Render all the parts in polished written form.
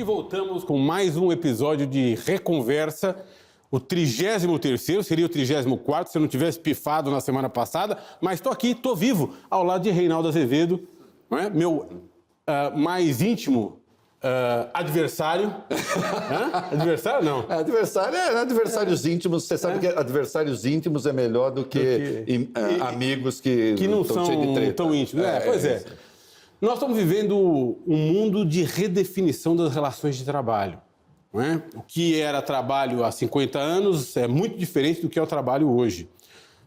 aqui voltamos com mais um episódio de Reconversa, o 33º, seria o 34º se eu não tivesse pifado na semana passada, mas estou aqui, estou vivo, ao lado de Reinaldo Azevedo, não é? Meu mais íntimo adversário. Adversário, não. Adversários íntimos. Você sabe que adversários íntimos é melhor do que amigos que não são tão íntimos. Pois é. Nós estamos vivendo um mundo de redefinição das relações de trabalho. Não é? O que era trabalho há 50 anos é muito diferente do que é o trabalho hoje.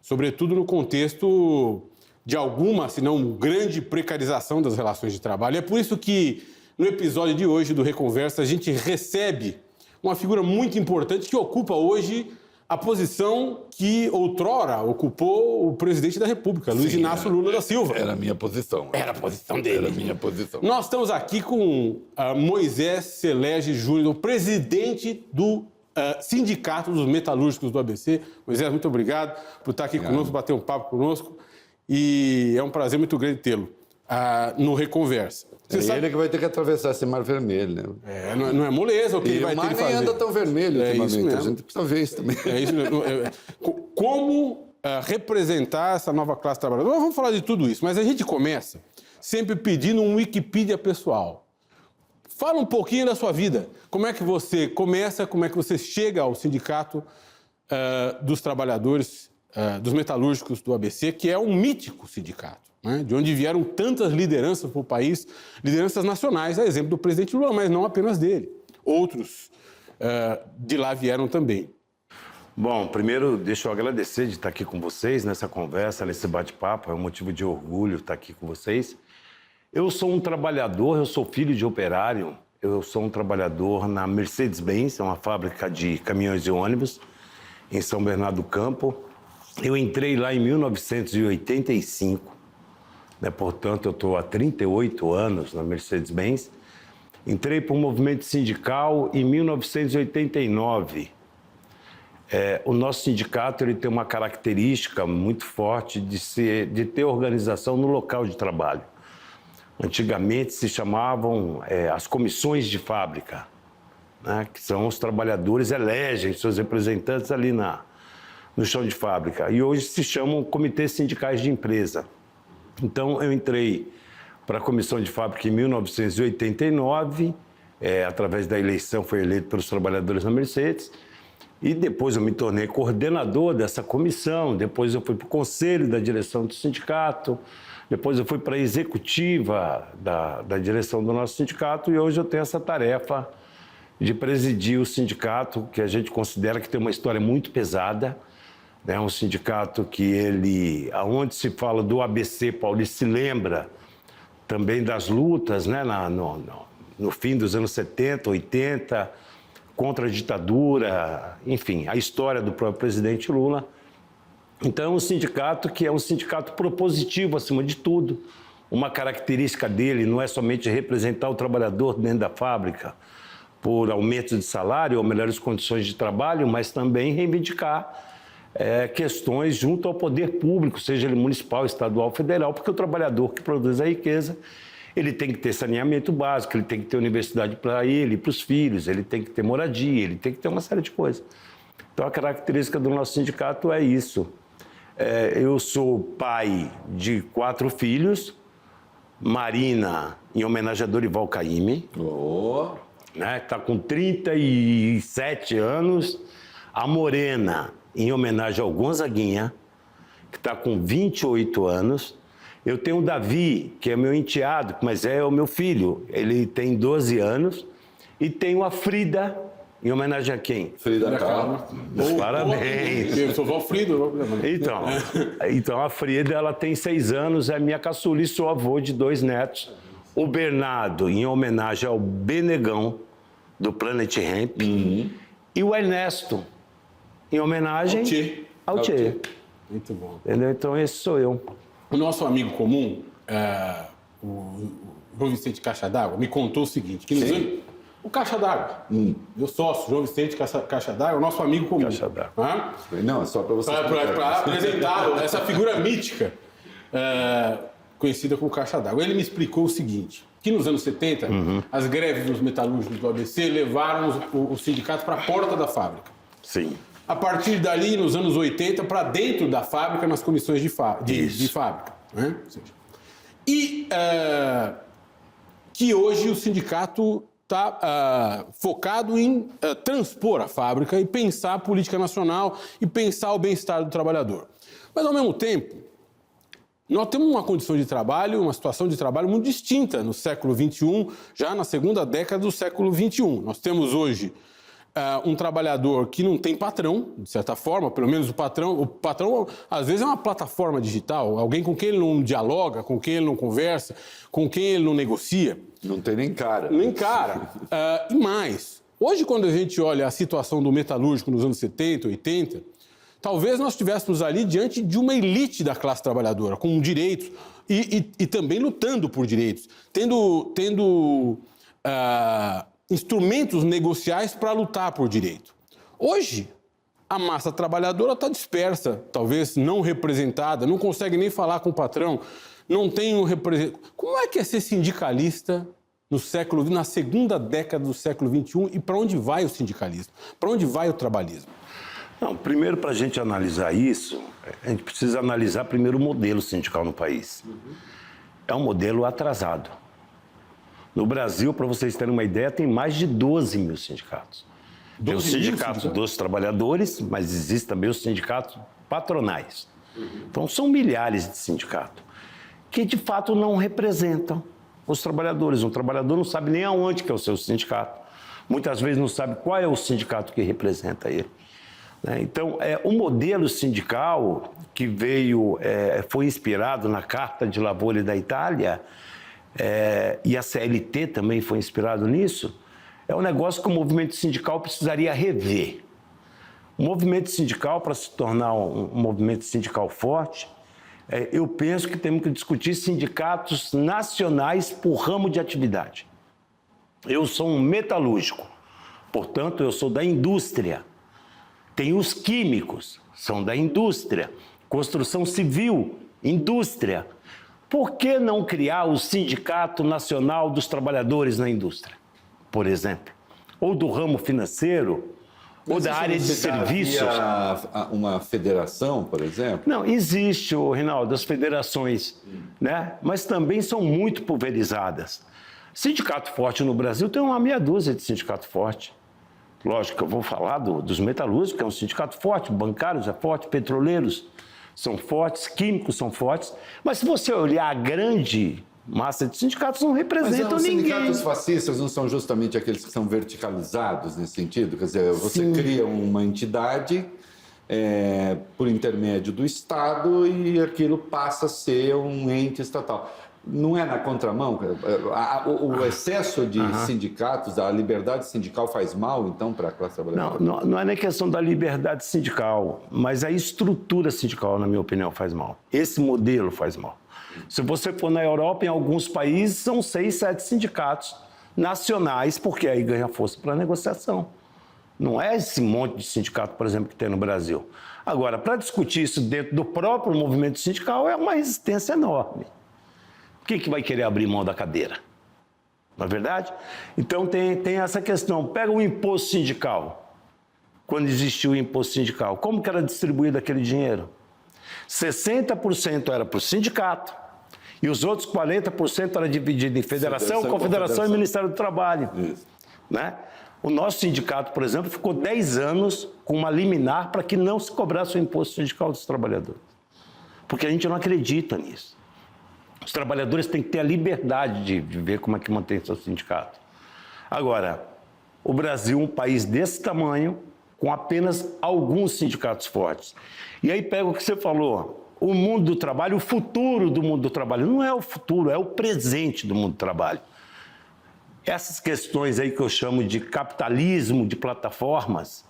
Sobretudo no contexto de alguma, se não grande precarização das relações de trabalho. É por isso que no episódio de hoje do Reconversa, a gente recebe uma figura muito importante que ocupa hoje a posição que outrora ocupou o presidente da República, Luiz Inácio Lula da Silva. Era a minha posição. Era a posição dele. Era a minha posição. Nós estamos aqui com Moisés Celege Júnior, o presidente do Sindicato dos Metalúrgicos do ABC. Moisés, muito obrigado por estar aqui conosco, bater um papo conosco. E é um prazer muito grande tê-lo no Reconversa. Ele que vai ter que atravessar esse mar vermelho, né? Não é moleza o que ele vai ter que fazer. O mar nem anda tão vermelho ultimamente, isso mesmo. A gente precisa ver isso também. É isso mesmo. Como representar essa nova classe trabalhadora? Nós vamos falar de tudo isso, mas a gente começa sempre pedindo um Wikipedia pessoal. Fala um pouquinho da sua vida. Como é que você começa, como é que você chega ao Sindicato dos Trabalhadores dos Metalúrgicos do ABC, que é um mítico sindicato, né? De onde vieram tantas lideranças para o país, lideranças nacionais, a exemplo do presidente Lula, mas não apenas dele. Outros de lá vieram também. Bom, primeiro deixa eu agradecer de estar aqui com vocês nessa conversa, nesse bate-papo, é um motivo de orgulho estar aqui com vocês. Eu sou um trabalhador, eu sou filho de operário, eu sou um trabalhador na Mercedes-Benz, é uma fábrica de caminhões e ônibus, em São Bernardo do Campo. Eu entrei lá em 1985, né? Portanto, eu estou há 38 anos na Mercedes-Benz. Entrei para o movimento sindical em 1989. O nosso sindicato ele tem uma característica muito forte de ter organização no local de trabalho. Antigamente se chamavam as comissões de fábrica, né? Que são os trabalhadores elegem seus representantes ali no chão de fábrica. E hoje se chamam comitês sindicais de empresa. Então, eu entrei para a comissão de fábrica em 1989, através da eleição, fui eleito pelos trabalhadores na Mercedes, e depois eu me tornei coordenador dessa comissão, depois eu fui para o conselho da direção do sindicato, depois eu fui para a executiva da direção do nosso sindicato, e hoje eu tenho essa tarefa de presidir o sindicato, que a gente considera que tem uma história muito pesada. É um sindicato que aonde se fala do ABC paulista, se lembra também das lutas, né, no fim dos anos 70, 80, contra a ditadura, enfim, a história do próprio presidente Lula. Então, é um sindicato que é um sindicato propositivo, acima de tudo. Uma característica dele não é somente representar o trabalhador dentro da fábrica por aumento de salário ou melhores condições de trabalho, mas também reivindicar questões junto ao poder público, seja ele municipal, estadual, federal, porque o trabalhador que produz a riqueza, ele tem que ter saneamento básico, ele tem que ter universidade para ele e para os filhos, ele tem que ter moradia, ele tem que ter uma série de coisas. Então, a característica do nosso sindicato é isso. Eu sou pai de 4 filhos, Marina, em homenagem a Dorival Caymmi, né, está com 37 anos, a Morena, em homenagem ao Gonzaguinha, que está com 28 anos. Eu tenho o Davi, que é meu enteado, mas é o meu filho. Ele tem 12 anos. E tenho a Frida, em homenagem a quem? Frida Kahlo. Parabéns. Eu sou Valfrido. Então, a Frida, ela tem 6 anos, é minha caçula e sou avô de 2 netos. O Bernardo, em homenagem ao Benegão, do Planet Hemp. E o Ernesto, em homenagem ao Tchê. Muito bom. Entendeu? Então, esse sou eu. O nosso amigo comum, o João Vicente Caixa d'Água, me contou o seguinte, que nos anos, o Caixa d'Água, meu sócio, João Vicente Caixa d'Água, o nosso amigo comum. Caixa d'Água. Não, é só para você. Para apresentá-lo, essa figura mítica, conhecida como Caixa d'Água. Ele me explicou o seguinte, que nos anos 70, as greves dos metalúrgicos do ABC levaram o sindicato para a porta da fábrica. Sim. A partir dali, nos anos 80, para dentro da fábrica, nas comissões de fábrica. Né? E que hoje o sindicato está focado em transpor a fábrica e pensar a política nacional e pensar o bem-estar do trabalhador. Mas, ao mesmo tempo, nós temos uma condição de trabalho, uma situação de trabalho muito distinta no século XXI, já na segunda década do século XXI. Nós temos hoje um trabalhador que não tem patrão, de certa forma, pelo menos o patrão às vezes é uma plataforma digital, alguém com quem ele não dialoga, com quem ele não conversa, com quem ele não negocia. Não tem nem cara. Nem cara. E mais, hoje quando a gente olha a situação do metalúrgico nos anos 70, 80, talvez nós estivéssemos ali diante de uma elite da classe trabalhadora, com direitos e também lutando por direitos, tendo instrumentos negociais para lutar por direito. Hoje, a massa trabalhadora está dispersa, talvez não representada, não consegue nem falar com o patrão, não tem um representante. Como é que é ser sindicalista na segunda década do século XXI e para onde vai o sindicalismo? Para onde vai o trabalhismo? Não, primeiro, para a gente analisar isso, a gente precisa analisar primeiro o modelo sindical no país. É um modelo atrasado. No Brasil, para vocês terem uma ideia, tem mais de 12 mil sindicatos. Tem os sindicatos dos trabalhadores, mas existem também os sindicatos patronais. Então, são milhares de sindicatos que, de fato, não representam os trabalhadores. Um trabalhador não sabe nem aonde que é o seu sindicato. Muitas vezes não sabe qual é o sindicato que representa ele. Então, o modelo sindical que foi inspirado na Carta de Lavoro da Itália, e a CLT também foi inspirado nisso, é um negócio que o movimento sindical precisaria rever. O movimento sindical, para se tornar um movimento sindical forte, eu penso que temos que discutir sindicatos nacionais por ramo de atividade. Eu sou um metalúrgico, portanto, eu sou da indústria. Tem os químicos, são da indústria. Construção civil, indústria. Por que não criar o Sindicato Nacional dos Trabalhadores na Indústria, por exemplo? Ou do ramo financeiro, ou da área de serviços. Uma federação, por exemplo? Não, existe, Rinaldo, as federações, né? Mas também são muito pulverizadas. Sindicato forte no Brasil tem uma meia dúzia de sindicato forte. Lógico que eu vou falar dos metalúrgicos, que é um sindicato forte, bancários é forte, petroleiros são fortes, químicos são fortes, mas se você olhar a grande massa de sindicatos, não representam ninguém. Os sindicatos fascistas não são justamente aqueles que são verticalizados nesse sentido? Quer dizer, você cria uma entidade por intermédio do Estado e aquilo passa a ser um ente estatal. Não é na contramão? O excesso de sindicatos, a liberdade sindical faz mal, então, para a classe trabalhadora? Não é nem questão da liberdade sindical, mas a estrutura sindical, na minha opinião, faz mal. Esse modelo faz mal. Se você for na Europa, em alguns países, são 6, 7 sindicatos nacionais, porque aí ganha força para a negociação. Não é esse monte de sindicato, por exemplo, que tem no Brasil. Agora, para discutir isso dentro do próprio movimento sindical, é uma resistência enorme. Quem que vai querer abrir mão da cadeira? Não é verdade? Então tem essa questão. Pega o imposto sindical. Quando existiu o imposto sindical, como que era distribuído aquele dinheiro? 60% era para o sindicato e os outros 40% era dividido em federação, confederação e Ministério do Trabalho. Isso. Né? O nosso sindicato, por exemplo, ficou 10 anos com uma liminar para que não se cobrasse o imposto sindical dos trabalhadores. Porque a gente não acredita nisso. Os trabalhadores têm que ter a liberdade de ver como é que mantém seu sindicato. Agora, o Brasil, um país desse tamanho, com apenas alguns sindicatos fortes. E aí pega o que você falou, o mundo do trabalho, o futuro do mundo do trabalho. Não é o futuro, é o presente do mundo do trabalho. Essas questões aí que eu chamo de capitalismo de plataformas,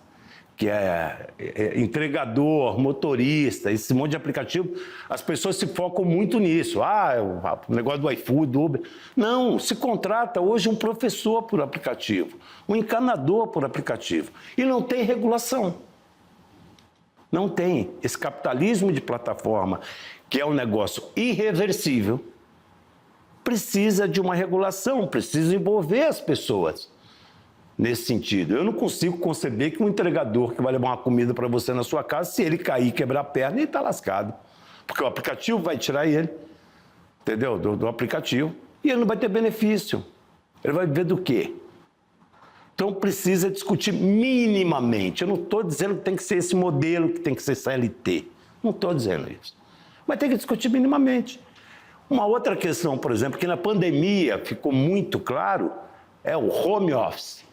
que é entregador, motorista, esse monte de aplicativo, as pessoas se focam muito nisso. O negócio do iFood, do Uber. Não, se contrata hoje um professor por aplicativo, um encanador por aplicativo. E não tem regulação. Não tem. Esse capitalismo de plataforma, que é um negócio irreversível, precisa de uma regulação, precisa envolver as pessoas nesse sentido. Eu não consigo conceber que um entregador que vai levar uma comida para você na sua casa, se ele cair e quebrar a perna, ele está lascado. Porque o aplicativo vai tirar ele, entendeu? Do aplicativo. E ele não vai ter benefício. Ele vai viver do quê? Então precisa discutir minimamente. Eu não estou dizendo que tem que ser esse modelo, que tem que ser CLT. Não estou dizendo isso. Mas tem que discutir minimamente. Uma outra questão, por exemplo, que na pandemia ficou muito claro, é o home office.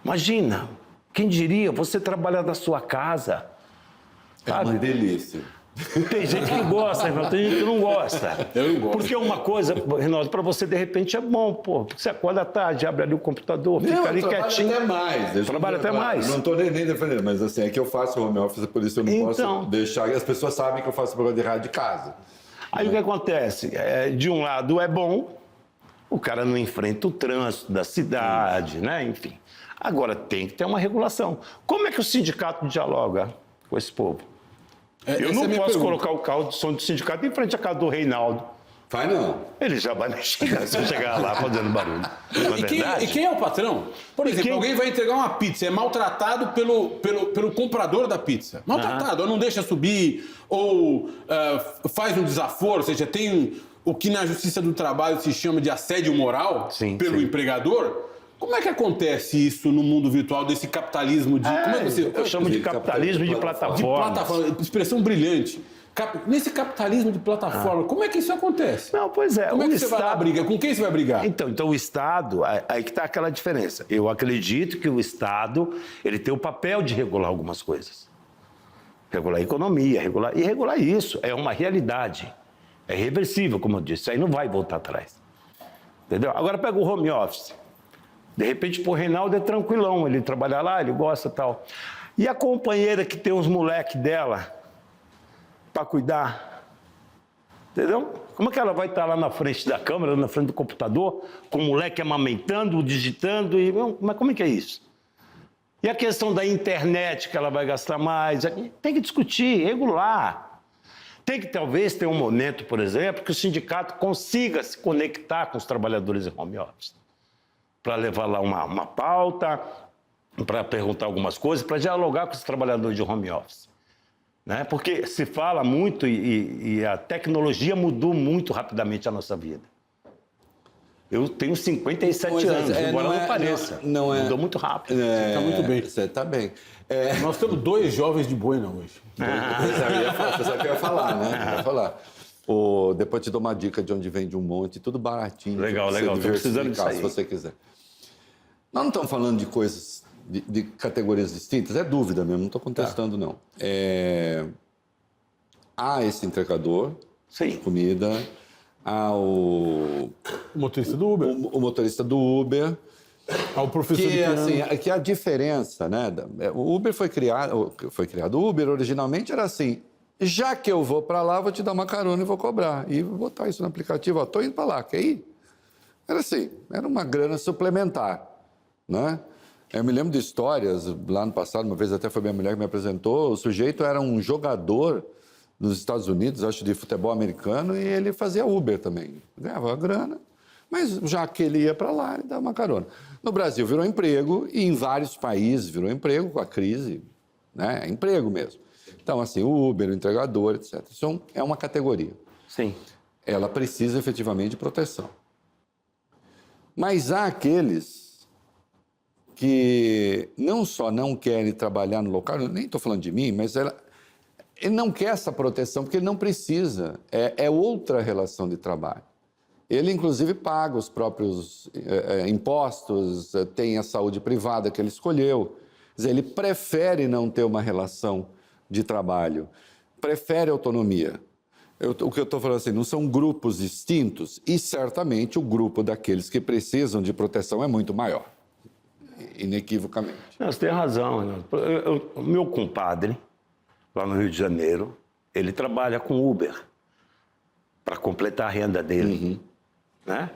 Imagina, quem diria, você trabalhar da sua casa. É uma delícia. Tem gente que gosta, Reinaldo, tem gente que não gosta. Eu não gosto. Porque uma coisa, Reinaldo, para você de repente é bom, pô. Porque você acorda à tarde, abre ali o computador, fica ali quietinho. Até mais. Trabalha até mais. Não estou nem defendendo, mas assim, é que eu faço home office, por isso eu não posso deixar. As pessoas sabem que eu faço programa de rádio de casa. Aí o que acontece? De um lado é bom, o cara não enfrenta o trânsito da cidade, né? Enfim. Agora tem que ter uma regulação. Como é que o sindicato dialoga com esse povo? Eu não posso colocar o carro de som do sindicato em frente à casa do Reinaldo. Vai não. Ele já vai mexer se eu chegar lá fazendo barulho. E quem é o patrão? Por exemplo, alguém vai entregar uma pizza, é maltratado pelo comprador da pizza. Maltratado, ou não deixa subir, ou faz um desaforo, ou seja, tem o que na Justiça do Trabalho se chama de assédio moral pelo empregador. Como é que acontece isso no mundo virtual, desse capitalismo de... como é que você... Eu chamo de capitalismo de plataforma. De plataforma, expressão brilhante. Nesse capitalismo de plataforma, como é que isso acontece? Não, pois é. Como é que você vai lá brigar? Com quem você vai brigar? Então o Estado, aí que está aquela diferença. Eu acredito que o Estado, ele tem o papel de regular algumas coisas. Regular a economia, regular isso. É uma realidade. É reversível, como eu disse. Isso aí não vai voltar atrás. Entendeu? Agora pega o home office. De repente, o Reinaldo é tranquilão, ele trabalha lá, ele gosta e tal. E a companheira que tem os moleques dela para cuidar, entendeu? Como é que ela vai estar lá na frente da câmera, na frente do computador, com o moleque amamentando, digitando, mas como é que é isso? E a questão da internet, que ela vai gastar mais, tem que discutir, regular. Tem que talvez ter um momento, por exemplo, que o sindicato consiga se conectar com os trabalhadores em home office, para levar lá uma pauta, para perguntar algumas coisas, para dialogar com os trabalhadores de home office. Né? Porque se fala muito e a tecnologia mudou muito rapidamente a nossa vida. Eu tenho 57 anos, embora não pareça. Mudou muito rápido. Você está muito bem. Você está bem. Nós temos 2 jovens de Boina hoje. Você sabe o que eu ia falar, né? Eu ia falar. Depois te dou uma dica de onde vende um monte, tudo baratinho. Legal. Estou precisando disso aí. Se você quiser. Nós não estamos falando de coisas, de categorias distintas, é dúvida mesmo, não estou contestando, não. Há esse entregador de comida, há o motorista do Uber. O motorista do Uber. Há o professor que, assim, que a diferença, né? O Uber foi criado, o Uber originalmente era assim, já que eu vou para lá, vou te dar uma carona e vou cobrar. E vou botar isso no aplicativo, estou indo para lá, quer ir? Era assim, era uma grana suplementar, né? Eu me lembro de histórias, lá no passado, uma vez até foi minha mulher que me apresentou, o sujeito era um jogador nos Estados Unidos, acho, de futebol americano, e ele fazia Uber também. Ganhava grana, mas já que ele ia para lá, ele dava uma carona. No Brasil virou emprego, e em vários países virou emprego com a crise, né? É emprego mesmo. Então, assim, o Uber, o entregador, etc. Isso é uma categoria. Sim. Ela precisa efetivamente de proteção. Mas há aqueles que não só não querem trabalhar no local, eu nem estou falando de mim, mas ele não quer essa proteção porque ele não precisa. É outra relação de trabalho. Ele, inclusive, paga os próprios impostos, tem a saúde privada que ele escolheu. Quer dizer, ele prefere não ter uma relação de trabalho, prefere autonomia. O que eu estou falando assim, não são grupos distintos e certamente o grupo daqueles que precisam de proteção é muito maior, inequivocamente. Não, você tem razão. O meu compadre, lá no Rio de Janeiro, ele trabalha com Uber para completar a renda dele. Né?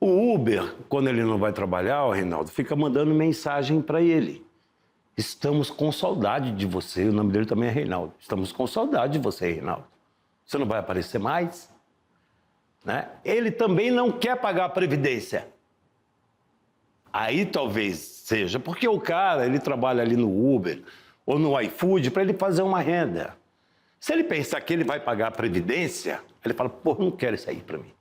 O Uber, quando ele não vai trabalhar, o Reinaldo, fica mandando mensagem para ele. Estamos com saudade de você. O nome dele também é Reinaldo. Estamos com saudade de você, Reinaldo. Você não vai aparecer mais? né? Ele também não quer pagar a previdência. Aí talvez seja porque o cara, ele trabalha ali no Uber ou no iFood para ele fazer uma renda. Se ele pensar que ele vai pagar a previdência, ele fala, pô, não quero isso aí para mim.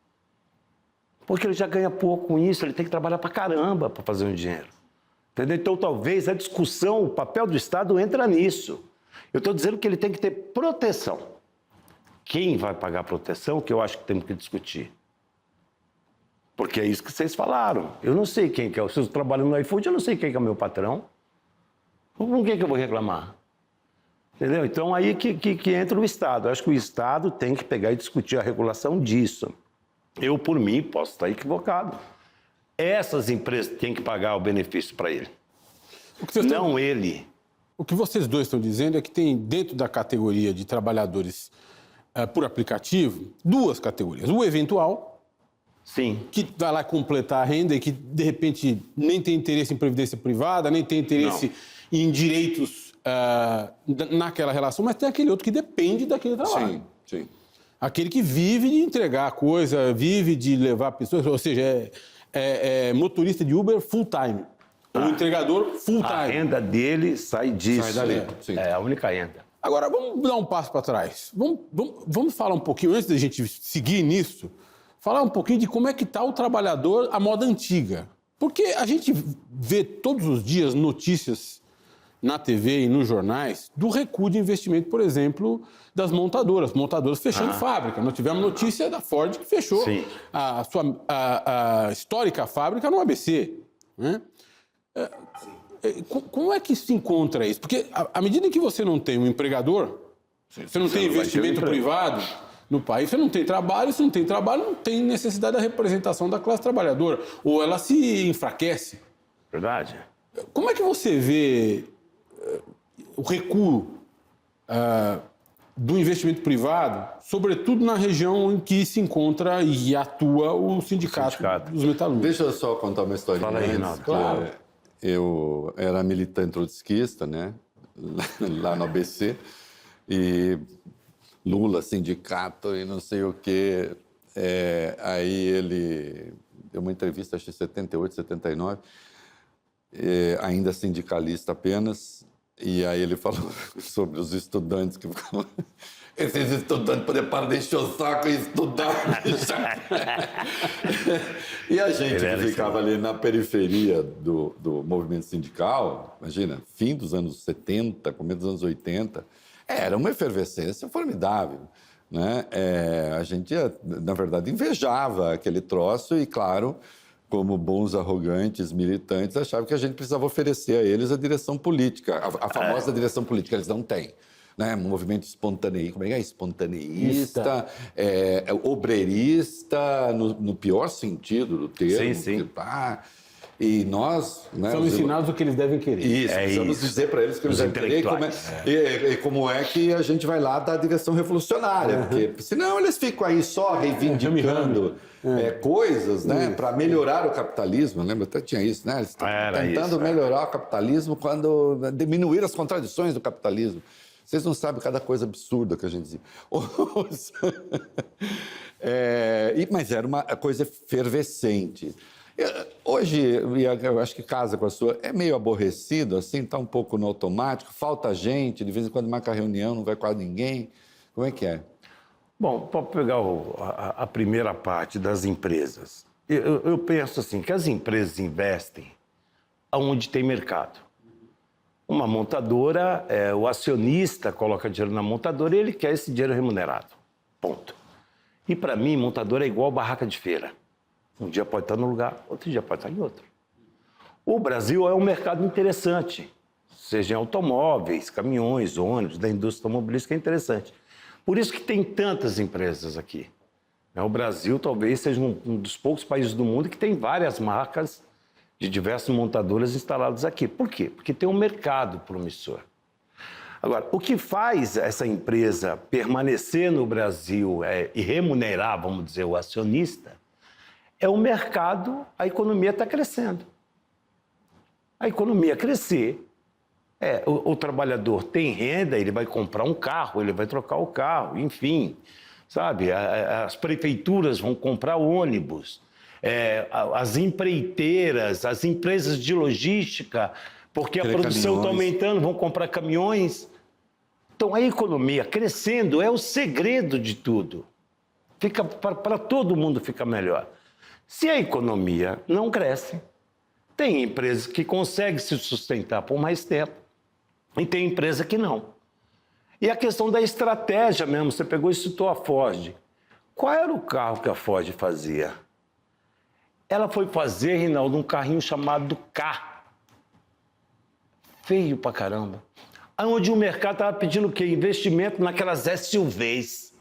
Porque ele já ganha pouco com isso, ele tem que trabalhar para caramba para fazer um dinheiro. Entendeu? Então, talvez a discussão, o papel do Estado entra nisso. Eu estou dizendo que ele tem que ter proteção. Quem vai pagar a proteção, que eu acho que temos que discutir. Porque é isso que vocês falaram. Eu não sei quem que é. Se eu trabalho no iFood, eu não sei quem que é o meu patrão. Com quem que eu vou reclamar? Entendeu? Então, aí que entra o Estado. Eu acho que o Estado tem que pegar e discutir a regulação disso. Eu, por mim, posso estar equivocado. Essas empresas têm que pagar o benefício para ele. Não ele. O que vocês dois estão dizendo é que tem, dentro da categoria de trabalhadores por aplicativo, duas categorias. O eventual, sim, que vai lá completar a renda e que, de repente, nem tem interesse em previdência privada, nem tem interesse em direitos naquela relação, mas tem aquele outro que depende daquele trabalho. Sim, sim. Aquele que vive de entregar a coisa, vive de levar pessoas, ou seja, é motorista de Uber full-time. O entregador full-time. A renda dele sai disso. Sai dali, sim. É a única renda. Agora, vamos dar um passo para trás. Vamos falar um pouquinho, antes da gente seguir nisso, falar um pouquinho de como é que está o trabalhador à moda antiga. Porque a gente vê todos os dias notícias na TV e nos jornais do recuo de investimento, por exemplo, das montadoras fechando fábrica. Nós tivemos notícia da Ford que fechou a histórica fábrica no ABC. Né? Como é que se encontra isso? Porque à medida em que você não tem um empregador, você não tem investimento privado no país, você não tem trabalho, se não tem trabalho, não tem necessidade da representação da classe trabalhadora. Ou ela se enfraquece. Verdade. Como é que você vê o recuo do investimento privado, sobretudo na região em que se encontra e atua o sindicato dos metalúrgicos? Deixa eu só contar uma história. Fala aí, Renato. Claro. Eu era militante trotskista, né? Lá no ABC. E Lula, sindicato e não sei o quê. Aí ele deu uma entrevista, acho que em 78, 79, ainda sindicalista apenas. E aí ele falou sobre os estudantes que ficavam... Esses estudantes podem parar de encher o saco e estudar. E a gente que ficava ali na periferia do movimento sindical, imagina, fim dos anos 70, começo dos anos 80, era uma efervescência formidável. Né? A gente, na verdade, invejava aquele troço e, claro, como bons arrogantes militantes, achavam que a gente precisava oferecer a eles a direção política, a famosa direção política. Eles não têm. Né? Um movimento espontaneísta, como é que é? Espontaneísta, obreirista, no pior sentido do termo. Sim. E nós... Né, são ensinados o que eles devem querer. Isso, precisamos dizer para eles o que eles devem querer e como é que a gente vai lá dar a direção revolucionária, porque senão eles ficam aí só reivindicando coisas, né, para melhorar o capitalismo. Lembra? Até tinha isso, né? Eles estão tentando melhorar o capitalismo quando diminuir as contradições do capitalismo. Vocês não sabem cada coisa absurda que a gente dizia. Mas era uma coisa efervescente. Hoje, eu acho que casa com a sua, é meio aborrecido, assim, está um pouco no automático, falta gente, de vez em quando marca reunião, não vai quase ninguém. Como é que é? Bom, para pegar a primeira parte das empresas, eu penso assim, que as empresas investem onde tem mercado. Uma montadora, o acionista coloca dinheiro na montadora e ele quer esse dinheiro remunerado. Ponto. E para mim, montadora é igual barraca de feira. Um dia pode estar num lugar, outro dia pode estar em outro. O Brasil é um mercado interessante, seja em automóveis, caminhões, ônibus, da indústria automobilística é interessante. Por isso que tem tantas empresas aqui. O Brasil talvez seja um dos poucos países do mundo que tem várias marcas de diversas montadoras instaladas aqui. Por quê? Porque tem um mercado promissor. Agora, o que faz essa empresa permanecer no Brasil e remunerar, vamos dizer, o acionista, é o mercado, a economia está crescendo. A economia crescer, o trabalhador tem renda, ele vai comprar um carro, ele vai trocar o carro, enfim. sabe? As prefeituras vão comprar ônibus, as empreiteiras, as empresas de logística, porque a produção está aumentando, vão comprar caminhões. Então, a economia crescendo é o segredo de tudo. Fica para todo mundo fica melhor. Se a economia não cresce, tem empresas que conseguem se sustentar por mais tempo e tem empresa que não. E a questão da estratégia mesmo, você pegou e citou a Ford. Qual era o carro que a Ford fazia? Ela foi fazer, Reinaldo, um carrinho chamado K. Feio pra caramba. Onde o mercado estava pedindo o quê? Investimento naquelas SUVs.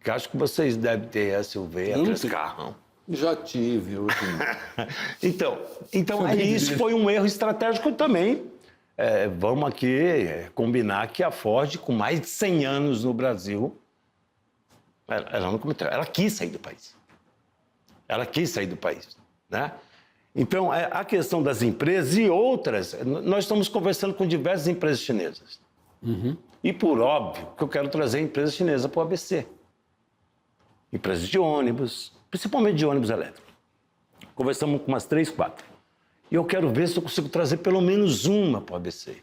Que acho que vocês devem ter SUV, aqueles carrão. Já tive. Então isso foi um erro estratégico também. Vamos aqui combinar que a Ford, com mais de 100 anos no Brasil, ela quis sair do país. Ela quis sair do país, né? Então, a questão das empresas e outras, nós estamos conversando com diversas empresas chinesas. Uhum. E, por óbvio, que eu quero trazer empresas chinesas para o ABC. Empresas de ônibus, principalmente de ônibus elétrico. Conversamos com umas 3, 4. E eu quero ver se eu consigo trazer pelo menos uma para o ABC.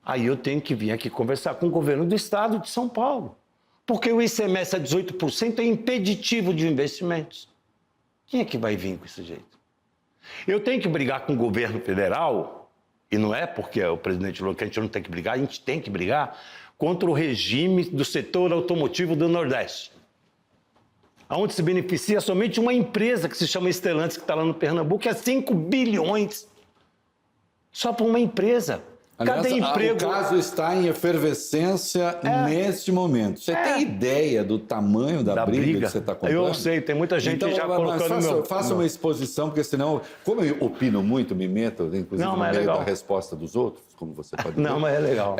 Aí eu tenho que vir aqui conversar com o governo do estado de São Paulo. Porque o ICMS a 18% é impeditivo de investimentos. Quem é que vai vir com esse jeito? Eu tenho que brigar com o governo federal, e não é porque o presidente Lula que a gente não tem que brigar, a gente tem que brigar contra o regime do setor automotivo do Nordeste, onde se beneficia somente uma empresa que se chama Stellantis, que está lá no Pernambuco, que é 5 bilhões só para uma empresa. Aliás, cada emprego... o caso está em efervescência neste momento. Você tem ideia do tamanho da briga que você está comprando? Eu sei, tem muita gente já colocando no meu... Faça uma exposição, porque senão, como eu opino muito, me meto, inclusive no meio da resposta dos outros, como você pode ver. Não, mas é legal.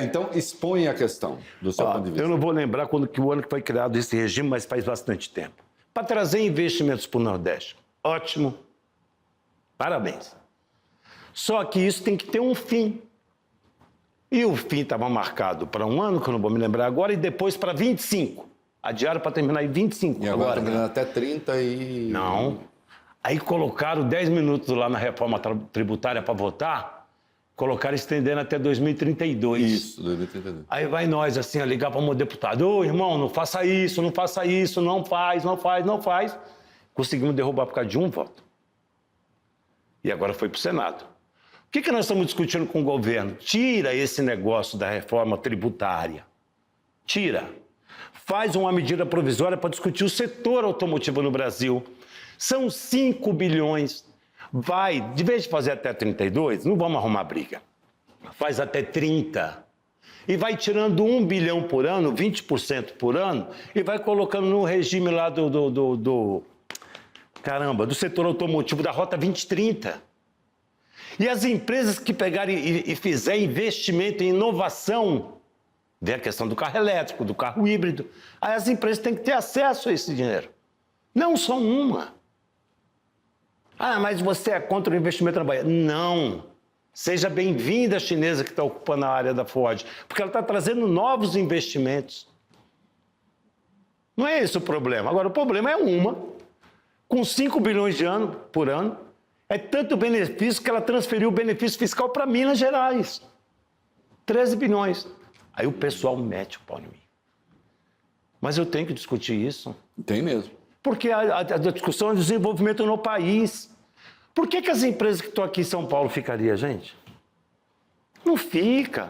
Então, expõe a questão do seu ponto de vista. Eu não vou lembrar que o ano que foi criado esse regime, mas faz bastante tempo. Para trazer investimentos para o Nordeste. Ótimo. Parabéns. Só que isso tem que ter um fim. E o fim estava marcado para um ano, que eu não vou me lembrar agora, e depois para 25. Adiaram para terminar em 25. E agora terminando até 30 e... Não. Aí colocaram 10 minutos lá na reforma tributária para votar, colocaram estendendo até 2032. Isso, 2032. Aí vai nós, assim, a ligar para o meu deputado. Ô, irmão, não faça isso, não faça isso, não faz. Conseguimos derrubar por causa de um voto. E agora foi para o Senado. O que nós estamos discutindo com o governo? Tira esse negócio da reforma tributária. Tira. Faz uma medida provisória para discutir o setor automotivo no Brasil. São 5 bilhões. Vai, de vez de fazer até 32, não vamos arrumar briga. Faz até 30. E vai tirando 1 bilhão por ano, 20% por ano, e vai colocando no regime lá do setor automotivo da Rota 2030. E as empresas que pegarem e fizerem investimento em inovação, vê a questão do carro elétrico, do carro híbrido, aí as empresas têm que ter acesso a esse dinheiro. Não só uma. Ah, mas você é contra o investimento na Bahia. Não. Seja bem-vinda a chinesa que está ocupando a área da Ford, porque ela está trazendo novos investimentos. Não é esse o problema. Agora, o problema é uma, com 5 bilhões por ano, é tanto benefício que ela transferiu o benefício fiscal para Minas Gerais. 13 bilhões. Aí o pessoal mete o pau em mim. Mas eu tenho que discutir isso. Tem mesmo. Porque a discussão é desenvolvimento no país. Por que as empresas que estão aqui em São Paulo ficariam, gente? Não fica.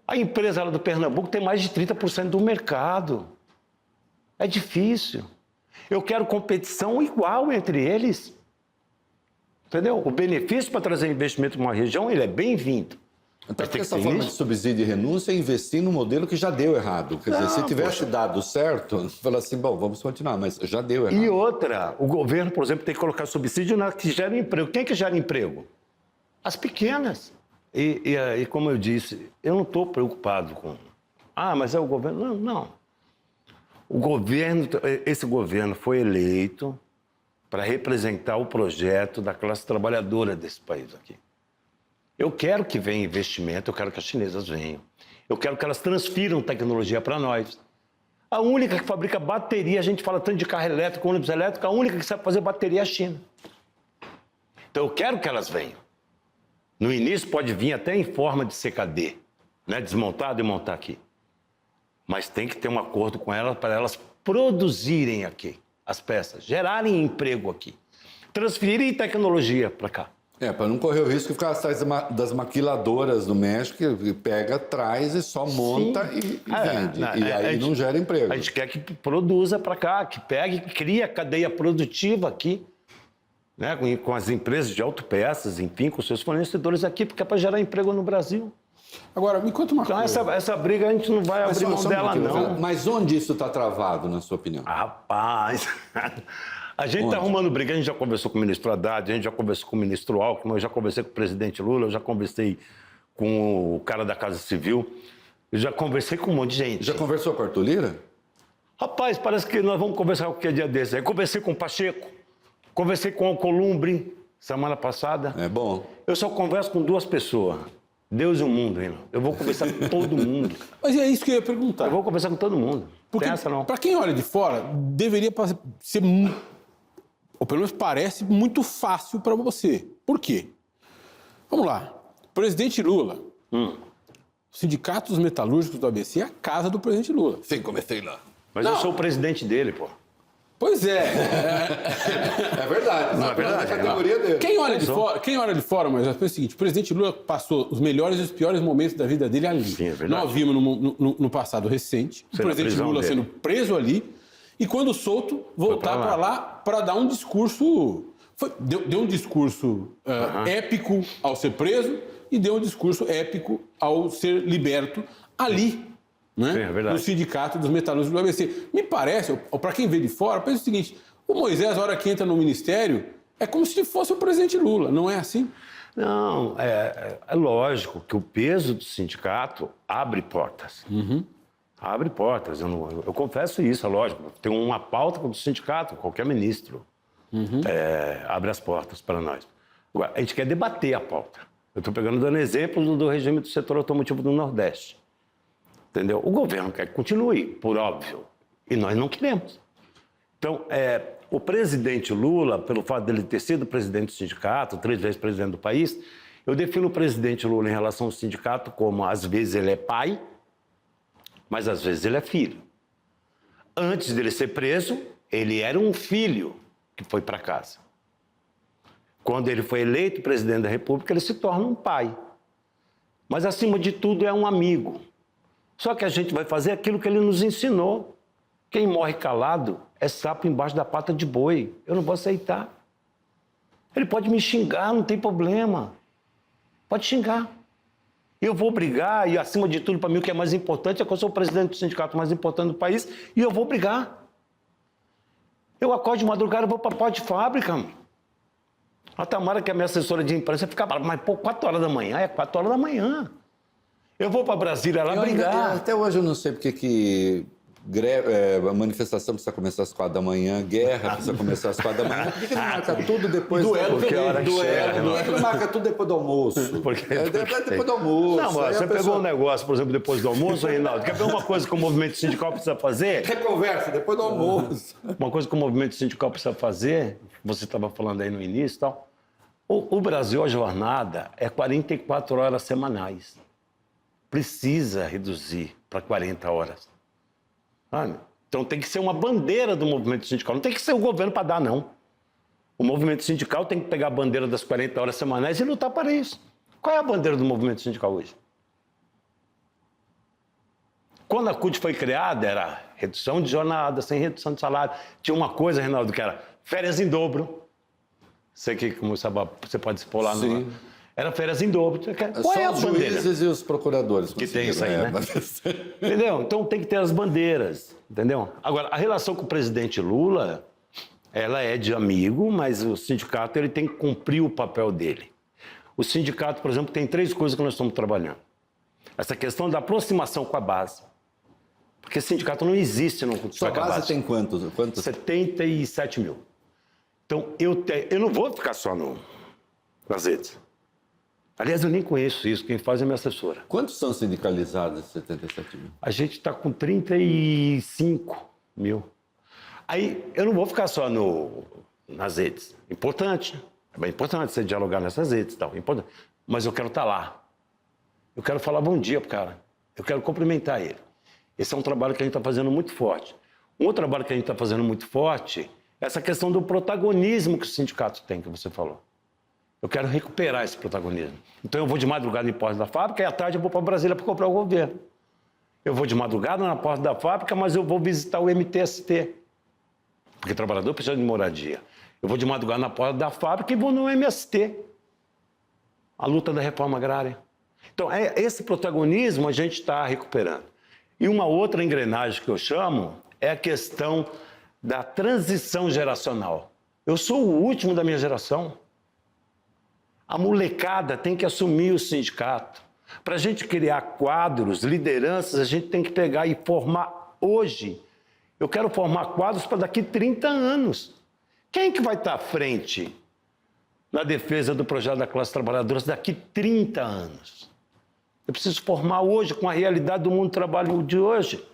A empresa lá do Pernambuco tem mais de 30% do mercado. É difícil. Eu quero competição igual entre eles. Entendeu? O benefício para trazer investimento para uma região, ele é bem-vindo. Até porque essa forma de subsídio e renúncia é investir num modelo que já deu errado. Quer dizer, se tivesse dado certo, fala assim, bom, vamos continuar, mas já deu errado. E outra, o governo, por exemplo, tem que colocar subsídio na que gera emprego. Quem é que gera emprego? As pequenas. E como eu disse, eu não estou preocupado com... Ah, mas é o governo... Não. Esse governo foi eleito para representar o projeto da classe trabalhadora desse país aqui. Eu quero que venha investimento, eu quero que as chinesas venham. Eu quero que elas transfiram tecnologia para nós. A única que fabrica bateria, a gente fala tanto de carro elétrico, ônibus elétrico, a única que sabe fazer bateria é a China. Então eu quero que elas venham. No início pode vir até em forma de CKD, né? Desmontado e montar aqui. Mas tem que ter um acordo com elas para elas produzirem aqui as peças, gerarem emprego aqui, transferirem tecnologia para cá. Para não correr o risco de ficar atrás das maquiladoras do México, que pega, traz e só monta e vende. E aí não gera emprego. A gente quer que produza para cá, que pegue, que crie a cadeia produtiva aqui, né? Com as empresas de autopeças, enfim, com seus fornecedores aqui, porque é para gerar emprego no Brasil. Agora, me conta uma coisa. Então, essa briga a gente não vai abrir mão dela, não. Mas onde isso está travado, na sua opinião? Rapaz, a gente está arrumando briga. A gente já conversou com o ministro Haddad, a gente já conversou com o ministro Alckmin, eu já conversei com o presidente Lula, eu já conversei com o cara da Casa Civil, eu já conversei com um monte de gente. Já conversou com o Arthur Lira? Rapaz, parece que nós vamos conversar qualquer dia desse. Aí conversei com o Pacheco, conversei com o Alcolumbre semana passada. É bom. Eu só converso com duas pessoas. Deus e o mundo, Renan. Eu vou conversar com todo mundo. Mas é isso que eu ia perguntar. Eu vou conversar com todo mundo. Porque, para quem olha de fora, deveria ser, ou pelo menos parece, muito fácil para você. Por quê? Vamos lá. Presidente Lula. Os sindicatos metalúrgicos do ABC é a casa do presidente Lula. Sim, comecei lá. Mas eu sou o presidente dele, pô. Pois é. É verdade. Não é verdade? A categoria dele. Quem olha de fora, mas pensa o seguinte, o presidente Lula passou os melhores e os piores momentos da vida dele ali. Sim, é verdade. Nós vimos no passado recente o presidente Lula sendo preso ali e, quando solto, voltar para lá para dar um discurso... Deu um discurso épico ao ser preso e deu um discurso épico ao ser liberto ali. Né? Sim, é verdade. No sindicato dos metalúrgicos do ABC. Me parece, para quem vê de fora, pensa o seguinte, o Moisés, a hora que entra no ministério, é como se fosse o presidente Lula, não é assim? Não, é lógico que o peso do sindicato abre portas. Abre portas, eu confesso isso, é lógico. Tem uma pauta do sindicato, qualquer ministro abre as portas para nós. Agora, a gente quer debater a pauta. Eu estou dando exemplos do regime do setor automotivo do Nordeste. Entendeu? O governo quer que continue, por óbvio, e nós não queremos. Então, o presidente Lula, pelo fato dele ter sido presidente do sindicato, 3 vezes presidente do país, eu defino o presidente Lula em relação ao sindicato como, às vezes, ele é pai, mas às vezes ele é filho. Antes dele ser preso, ele era um filho que foi para casa. Quando ele foi eleito presidente da República, ele se torna um pai. Mas, acima de tudo, é um amigo. Só que a gente vai fazer aquilo que ele nos ensinou. Quem morre calado é sapo embaixo da pata de boi. Eu não vou aceitar. Ele pode me xingar, não tem problema. Pode xingar. Eu vou brigar, e acima de tudo, para mim, o que é mais importante é que eu sou o presidente do sindicato mais importante do país, e eu vou brigar. Eu acordo de madrugada e vou para a porta de fábrica. Mano. A Tamara, que é minha assessora de imprensa, fica, mas pô, 4 horas da manhã, é 4 horas da manhã. Eu vou para Brasília lá brigar. Até hoje eu não sei porque que a manifestação precisa começar às 4 da manhã, guerra precisa começar às 4 da manhã. Por que não marca tudo depois do almoço? Por que não marca tudo depois do almoço? Depois do almoço. Não, mas você pegou um negócio, por exemplo, depois do almoço, Reinaldo. Quer ver uma coisa que o movimento sindical precisa fazer? É conversa, depois do almoço. Uma coisa que o movimento sindical precisa fazer, você estava falando aí no início e tal. O Brasil, a jornada é 44 horas semanais. Precisa reduzir para 40 horas. Então tem que ser uma bandeira do movimento sindical. Não tem que ser o governo para dar, não. O movimento sindical tem que pegar a bandeira das 40 horas semanais e lutar para isso. Qual é a bandeira do movimento sindical hoje? Quando a CUT foi criada, era redução de jornada, sem redução de salário. Tinha uma coisa, Reinaldo, que era férias em dobro. Você que você pode se pôr lá no... Era férias em dobro. Qual é a bandeira? Os juízes e os procuradores. Que tem isso aí, né? Entendeu? Então tem que ter as bandeiras, entendeu? Agora, a relação com o presidente Lula, ela é de amigo, mas o sindicato ele tem que cumprir o papel dele. O sindicato, por exemplo, tem 3 coisas que nós estamos trabalhando. Essa questão da aproximação com a base. Porque sindicato não existe no Sua base tem quantos? 77 mil. Então, eu não vou ficar só nas redes. Aliás, eu nem conheço isso, quem faz é minha assessora. Quantos são sindicalizados esses 77 mil? A gente está com 35 mil. Aí, eu não vou ficar só nas redes. Importante, é bem importante você dialogar nessas redes e tal, importante. Mas eu quero estar lá. Eu quero falar bom dia pro cara. Eu quero cumprimentar ele. Esse é um trabalho que a gente está fazendo muito forte. Um outro trabalho que a gente está fazendo muito forte é essa questão do protagonismo que o sindicato tem, que você falou. Eu quero recuperar esse protagonismo. Então eu vou de madrugada em porta da fábrica e à tarde eu vou para Brasília para comprar o governo. Eu vou de madrugada na porta da fábrica, mas eu vou visitar o MTST. Porque o trabalhador precisa de moradia. Eu vou de madrugada na porta da fábrica e vou no MST. A luta da reforma agrária. Então, esse protagonismo a gente está recuperando. E uma outra engrenagem que eu chamo é a questão da transição geracional. Eu sou o último da minha geração. A molecada tem que assumir o sindicato. Para a gente criar quadros, lideranças, a gente tem que pegar e formar hoje. Eu quero formar quadros para daqui 30 anos. Quem que vai estar à frente na defesa do projeto da classe trabalhadora daqui 30 anos? Eu preciso formar hoje com a realidade do mundo do trabalho de hoje.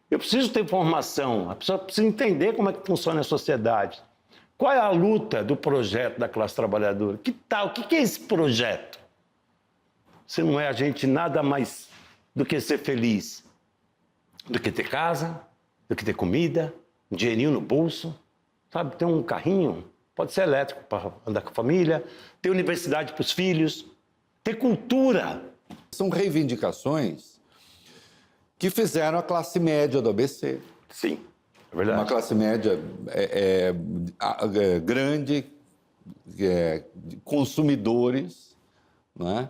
Eu preciso ter formação, a pessoa precisa entender como é que funciona a sociedade. Qual é a luta do projeto da classe trabalhadora? Que tal? O que é esse projeto? Se não é a gente nada mais do que ser feliz, do que ter casa, do que ter comida, um dinheirinho no bolso, sabe? Ter um carrinho, pode ser elétrico para andar com a família, ter universidade para os filhos, ter cultura. São reivindicações que fizeram a classe média do ABC. Sim, é verdade. Uma classe média grande, de consumidores, não é?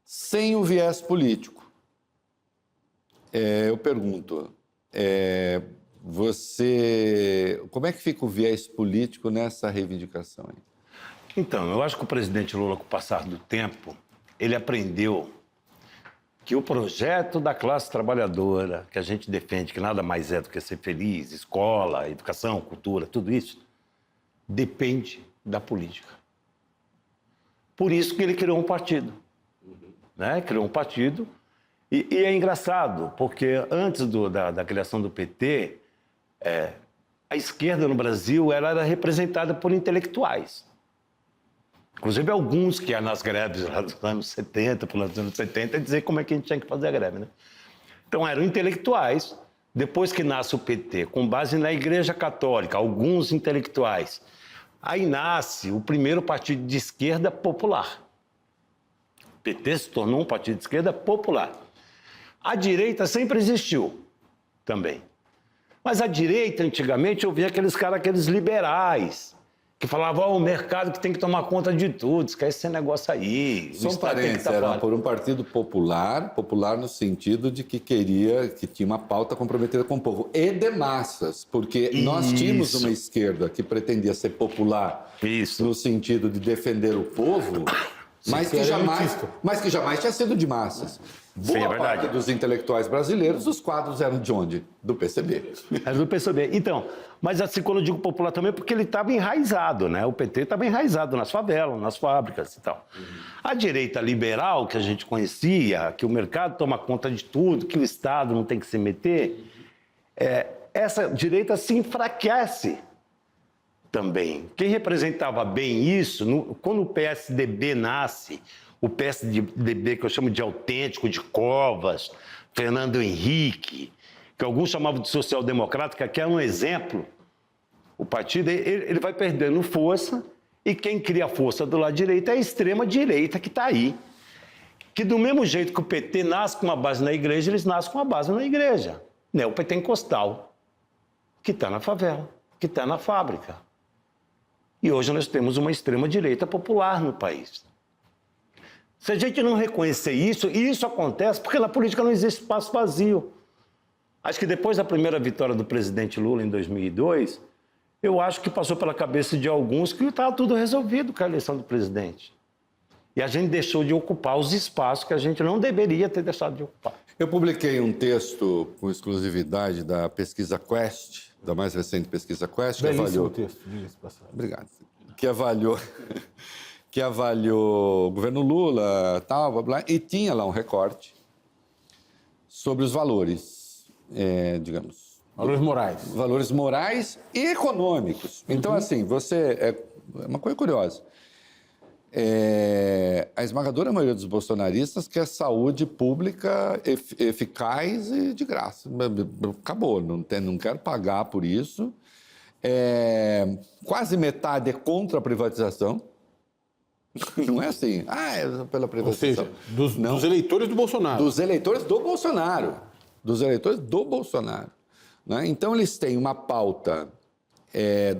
Sem o viés político. Eu pergunto, como é que fica o viés político nessa reivindicação aí? Então, eu acho que o presidente Lula, com o passar do tempo, ele aprendeu que o projeto da classe trabalhadora, que a gente defende, que nada mais é do que ser feliz, escola, educação, cultura, tudo isso, depende da política. Por isso que ele criou um partido. Né? Criou um partido. E é engraçado, porque antes da criação do PT, a esquerda no Brasil era representada por intelectuais. Inclusive alguns que iam nas greves lá dos anos 70, pelos anos 70, dizer como é que a gente tinha que fazer a greve, né? Então eram intelectuais. Depois que nasce o PT, com base na Igreja Católica, alguns intelectuais, aí nasce o primeiro partido de esquerda popular. O PT se tornou um partido de esquerda popular. A direita sempre existiu também. Mas a direita, antigamente, eu via aqueles caras, aqueles liberais, que falavam, o mercado que tem que tomar conta de tudo, esquece esse negócio aí. Só um parênteses, era por um partido popular no sentido de que tinha uma pauta comprometida com o povo, e de massas, porque nós tínhamos uma esquerda que pretendia ser popular no sentido de defender o povo, mas que jamais tinha sido de massas. Boa parte dos intelectuais brasileiros, os quadros eram de onde? Do PCB. Era do PCB. Então, mas assim, quando eu digo popular também, porque ele estava enraizado, né? O PT estava enraizado nas favelas, nas fábricas e tal. A direita liberal, que a gente conhecia, que o mercado toma conta de tudo, que o Estado não tem que se meter, essa direita se enfraquece também. Quem representava bem isso, quando o PSDB nasce, o PSDB que eu chamo de autêntico, de Covas, Fernando Henrique, que alguns chamavam de social-democrata, que é um exemplo, o partido ele vai perdendo força, e quem cria força do lado direito é a extrema-direita que está aí. Que do mesmo jeito que o PT nasce com uma base na igreja, eles nascem com uma base na igreja. Né? O pentecostal, que está na favela, que está na fábrica. E hoje nós temos uma extrema-direita popular no país. Se a gente não reconhecer isso, e isso acontece porque na política não existe espaço vazio. Acho que depois da primeira vitória do presidente Lula em 2002, eu acho que passou pela cabeça de alguns que estava tudo resolvido com a eleição do presidente. E a gente deixou de ocupar os espaços que a gente não deveria ter deixado de ocupar. Eu publiquei um texto com exclusividade da pesquisa Quest, da mais recente pesquisa Quest, que avaliou... texto, diga-se passado. Obrigado. Que que avaliou o governo Lula, tal, blá, blá, e tinha lá um recorte sobre os valores, digamos... Valores morais e econômicos. Então, assim, é uma coisa curiosa. A esmagadora maioria dos bolsonaristas quer saúde pública eficaz e de graça. Acabou, não quero pagar por isso. Quase metade é contra a privatização. Não é assim, é pela privatização. Ou seja, dos eleitores do Bolsonaro. Dos eleitores do Bolsonaro. Dos eleitores do Bolsonaro. Né? Então, eles têm uma pauta...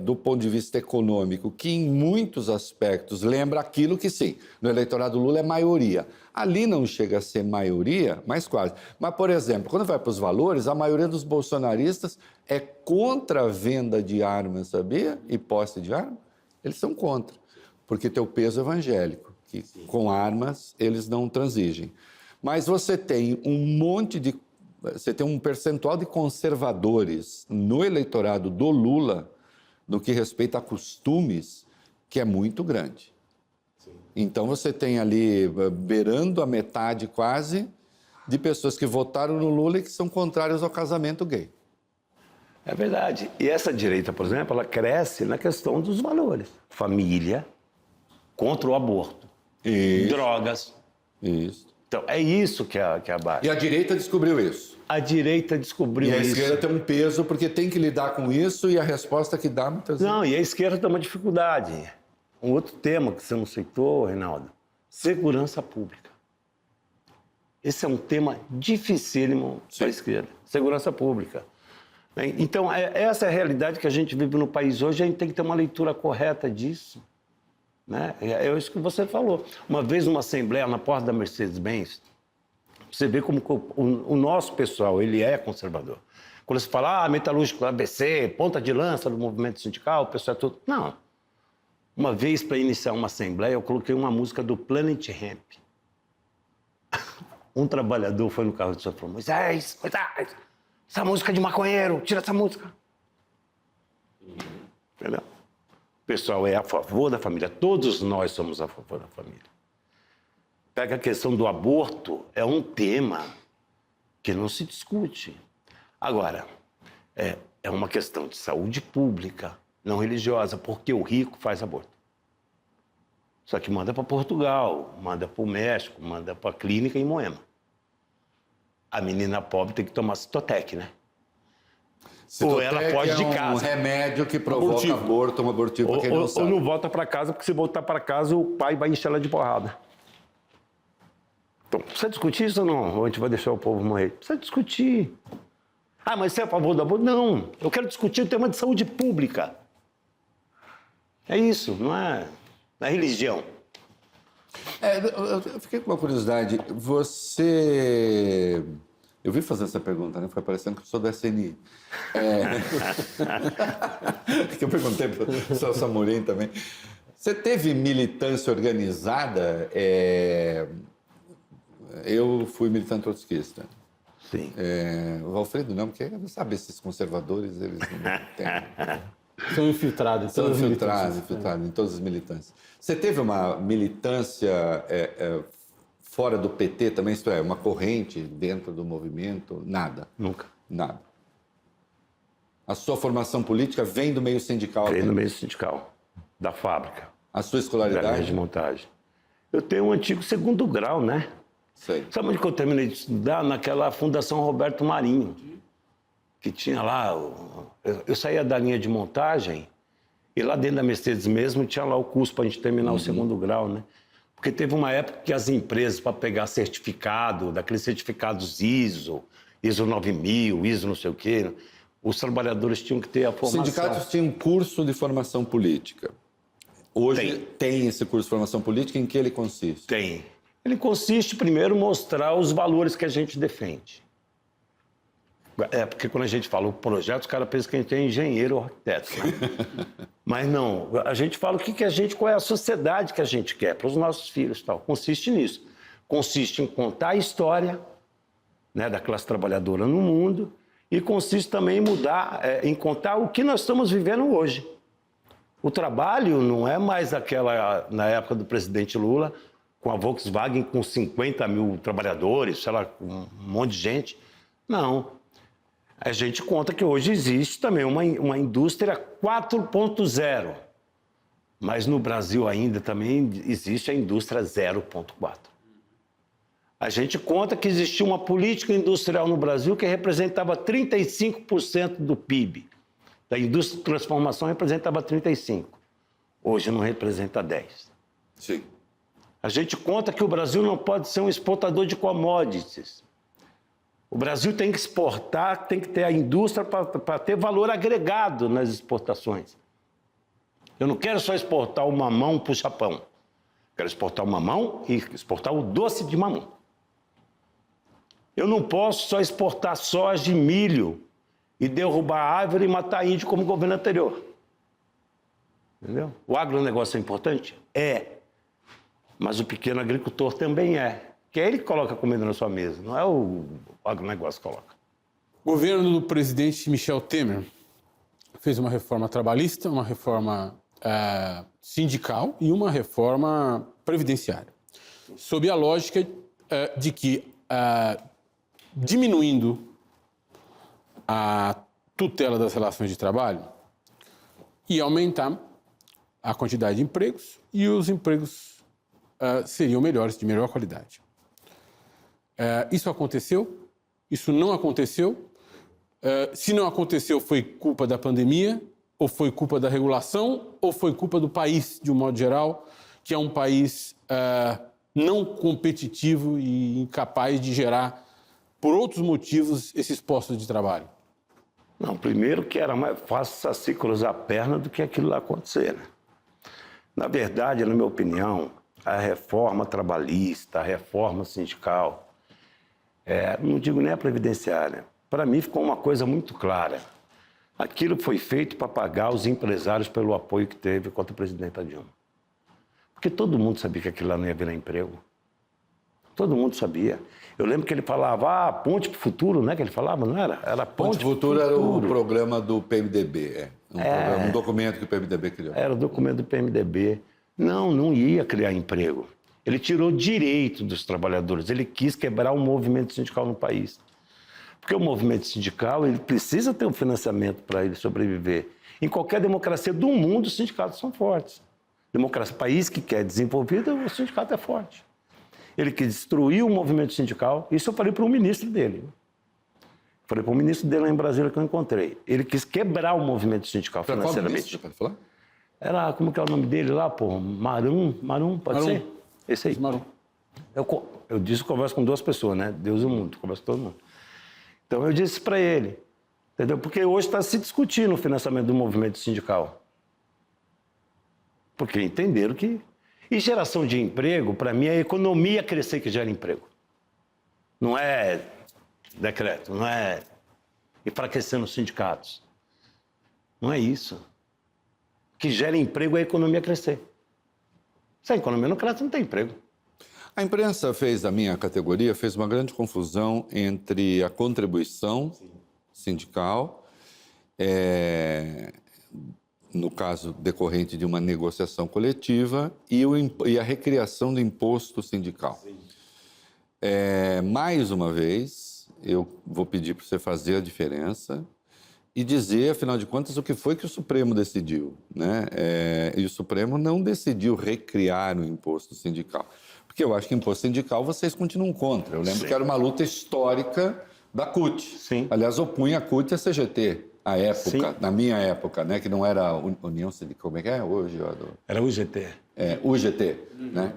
do ponto de vista econômico, que em muitos aspectos lembra aquilo que, sim, no eleitorado Lula é maioria. Ali não chega a ser maioria, mas quase. Mas, por exemplo, quando vai para os valores, a maioria dos bolsonaristas é contra a venda de armas, sabia? E posse de armas. Eles são contra, porque tem o peso evangélico, que com armas eles não transigem. Mas você tem você tem um percentual de conservadores no eleitorado do Lula, no que respeita a costumes, que é muito grande. Sim. Então, você tem ali, beirando a metade quase, de pessoas que votaram no Lula e que são contrárias ao casamento gay. É verdade. E essa direita, por exemplo, ela cresce na questão dos valores. Família, contra o aborto, drogas. Isso. Então, é isso que é a base. E a direita descobriu isso. A direita descobriu isso. E a esquerda tem um peso, porque tem que lidar com isso, e a resposta que dá muitas vezes... Não, e a esquerda tem uma dificuldade. Um outro tema que você não citou, Reinaldo, segurança pública. Esse é um tema dificílimo para a esquerda. Segurança pública. Então, essa é a realidade que a gente vive no país hoje, a gente tem que ter uma leitura correta disso. Né? É isso que você falou. Uma vez numa assembleia na porta da Mercedes-Benz, você vê como o nosso pessoal, ele é conservador. Quando você fala, metalúrgico, ABC, ponta de lança do movimento sindical, o pessoal é tudo... Não. Uma vez, para iniciar uma assembleia, eu coloquei uma música do Planet Hemp. Um trabalhador foi no carro do senhor e falou, Moisés, essa música é de maconheiro, tira essa música. Entendeu? O pessoal é a favor da família, todos nós somos a favor da família. Pega a questão do aborto, é um tema que não se discute. Agora, é uma questão de saúde pública, não religiosa, porque o rico faz aborto. Só que manda para Portugal, manda para o México, manda para a clínica em Moema. A menina pobre tem que tomar Citotec, né? Ou ela foge de casa. Um remédio que provoca aborto, um abortivo, para quem não sabe. Ou não volta para casa, porque se voltar para casa, o pai vai encher ela de porrada. Então, precisa discutir isso ou não? Ou a gente vai deixar o povo morrer? Precisa discutir. Mas você é a favor do aborto? Não. Eu quero discutir o tema de saúde pública. É isso, não é religião. Eu fiquei com uma curiosidade. Eu vi fazer essa pergunta, né? Foi parecendo que eu sou do SNI. Que eu perguntei para o Celso Amorim também. Você teve militância organizada? Eu fui militante trotskista. Sim. O Alfredo não, porque, sabe, esses conservadores, eles não têm... São infiltrados. São infiltrados em todas as militâncias. Você teve uma militância fora do PT também, isto é, uma corrente dentro do movimento? Nada? Nunca. Nada. A sua formação política vem do meio sindical? Vem do meio sindical, da fábrica. A sua escolaridade? De montagem. Eu tenho um antigo segundo grau, né? Sei. Sabe onde que eu terminei de estudar? Naquela Fundação Roberto Marinho, que tinha lá... Eu saía da linha de montagem e lá dentro da Mercedes mesmo tinha lá o curso para a gente terminar o segundo grau, né? Porque teve uma época que as empresas, para pegar certificado, daqueles certificados ISO 9000, ISO não sei o quê, os trabalhadores tinham que ter a formação. Os sindicatos tinham um curso de formação política. Hoje tem esse curso de formação política, em que ele consiste? Tem. Ele consiste, primeiro, em mostrar os valores que a gente defende. Porque quando a gente fala o projeto, os caras pensam que a gente é engenheiro ou arquiteto, né? Mas não, a gente fala qual é a sociedade que a gente quer para os nossos filhos, tal. Consiste nisso. Consiste em contar a história, né, da classe trabalhadora no mundo e consiste também em em contar o que nós estamos vivendo hoje. O trabalho não é mais aquela, na época do presidente Lula, com a Volkswagen com 50 mil trabalhadores, sei lá, com um monte de gente. Não. A gente conta que hoje existe também uma indústria 4.0. Mas no Brasil ainda também existe a indústria 0.4. A gente conta que existia uma política industrial no Brasil que representava 35% do PIB. Da indústria de transformação representava 35%. Hoje não representa 10%. Sim. A gente conta que o Brasil não pode ser um exportador de commodities. O Brasil tem que exportar, tem que ter a indústria para ter valor agregado nas exportações. Eu não quero só exportar o mamão para o Japão. Quero exportar o mamão e exportar o doce de mamão. Eu não posso só exportar soja e milho e derrubar a árvore e matar índio como o governo anterior. Entendeu? O agronegócio é importante? É. Mas o pequeno agricultor também é. Que é ele que coloca comida na sua mesa, não é o agronegócio que coloca. O governo do presidente Michel Temer fez uma reforma trabalhista, uma reforma sindical e uma reforma previdenciária. Sob a lógica de que, diminuindo a tutela das relações de trabalho, ia aumentar a quantidade de empregos e os empregos seriam melhores, de melhor qualidade. Isso aconteceu? Isso não aconteceu? Se não aconteceu, foi culpa da pandemia, ou foi culpa da regulação, ou foi culpa do país, de um modo geral, que é um país não competitivo e incapaz de gerar, por outros motivos, esses postos de trabalho? Não, primeiro que era mais fácil se cruzar a perna do que aquilo lá acontecer, né? Na verdade, na minha opinião, a reforma trabalhista, a reforma sindical, não digo nem a previdenciária, para mim ficou uma coisa muito clara. Aquilo foi feito para pagar os empresários pelo apoio que teve contra a presidenta Dilma. Porque todo mundo sabia que aquilo lá não ia virar emprego. Todo mundo sabia. Eu lembro que ele falava, ponte para o futuro, né? Que ele falava, não era? Era ponte para o futuro. Era o programa do PMDB, um documento que o PMDB criou. Era o documento do PMDB. Não ia criar emprego. Ele tirou direito dos trabalhadores. Ele quis quebrar o movimento sindical no país. Porque o movimento sindical ele precisa ter um financiamento para ele sobreviver. Em qualquer democracia do mundo, os sindicatos são fortes. Democracia, país que quer desenvolvido, o sindicato é forte. Ele quis destruir o movimento sindical. Isso eu falei para o ministro dele. Falei para o ministro dele lá em Brasília que eu encontrei. Ele quis quebrar o movimento sindical financeiramente. Qual pode falar? Era, como que é o nome dele lá, pô? Marum, pode ser? Esse aí. Marum. Eu disse que eu converso com duas pessoas, né? Deus e o mundo, converso com todo mundo. Então eu disse para ele, entendeu? Porque hoje está se discutindo o financiamento do movimento sindical. Porque entenderam que... E geração de emprego, para mim, é a economia crescer que gera emprego. Não é decreto, não é enfraquecendo os sindicatos. Não é isso. O que gera emprego é a economia crescer. Se a economia não cresce, não tem emprego. A imprensa a minha categoria, fez uma grande confusão entre a contribuição sindical, no caso decorrente de uma negociação coletiva, e a recriação do imposto sindical. Mais uma vez, eu vou pedir para você fazer a diferença e dizer, afinal de contas, o que foi que o Supremo decidiu, né? E o Supremo não decidiu recriar o imposto sindical. Porque eu acho que imposto sindical vocês continuam contra. Eu lembro que era uma luta histórica da CUT. Sim. Aliás, opunha a CUT e a CGT, à época, na minha época, né? Que não era a União Sindical, como é que é hoje? Era o UGT. UGT, né?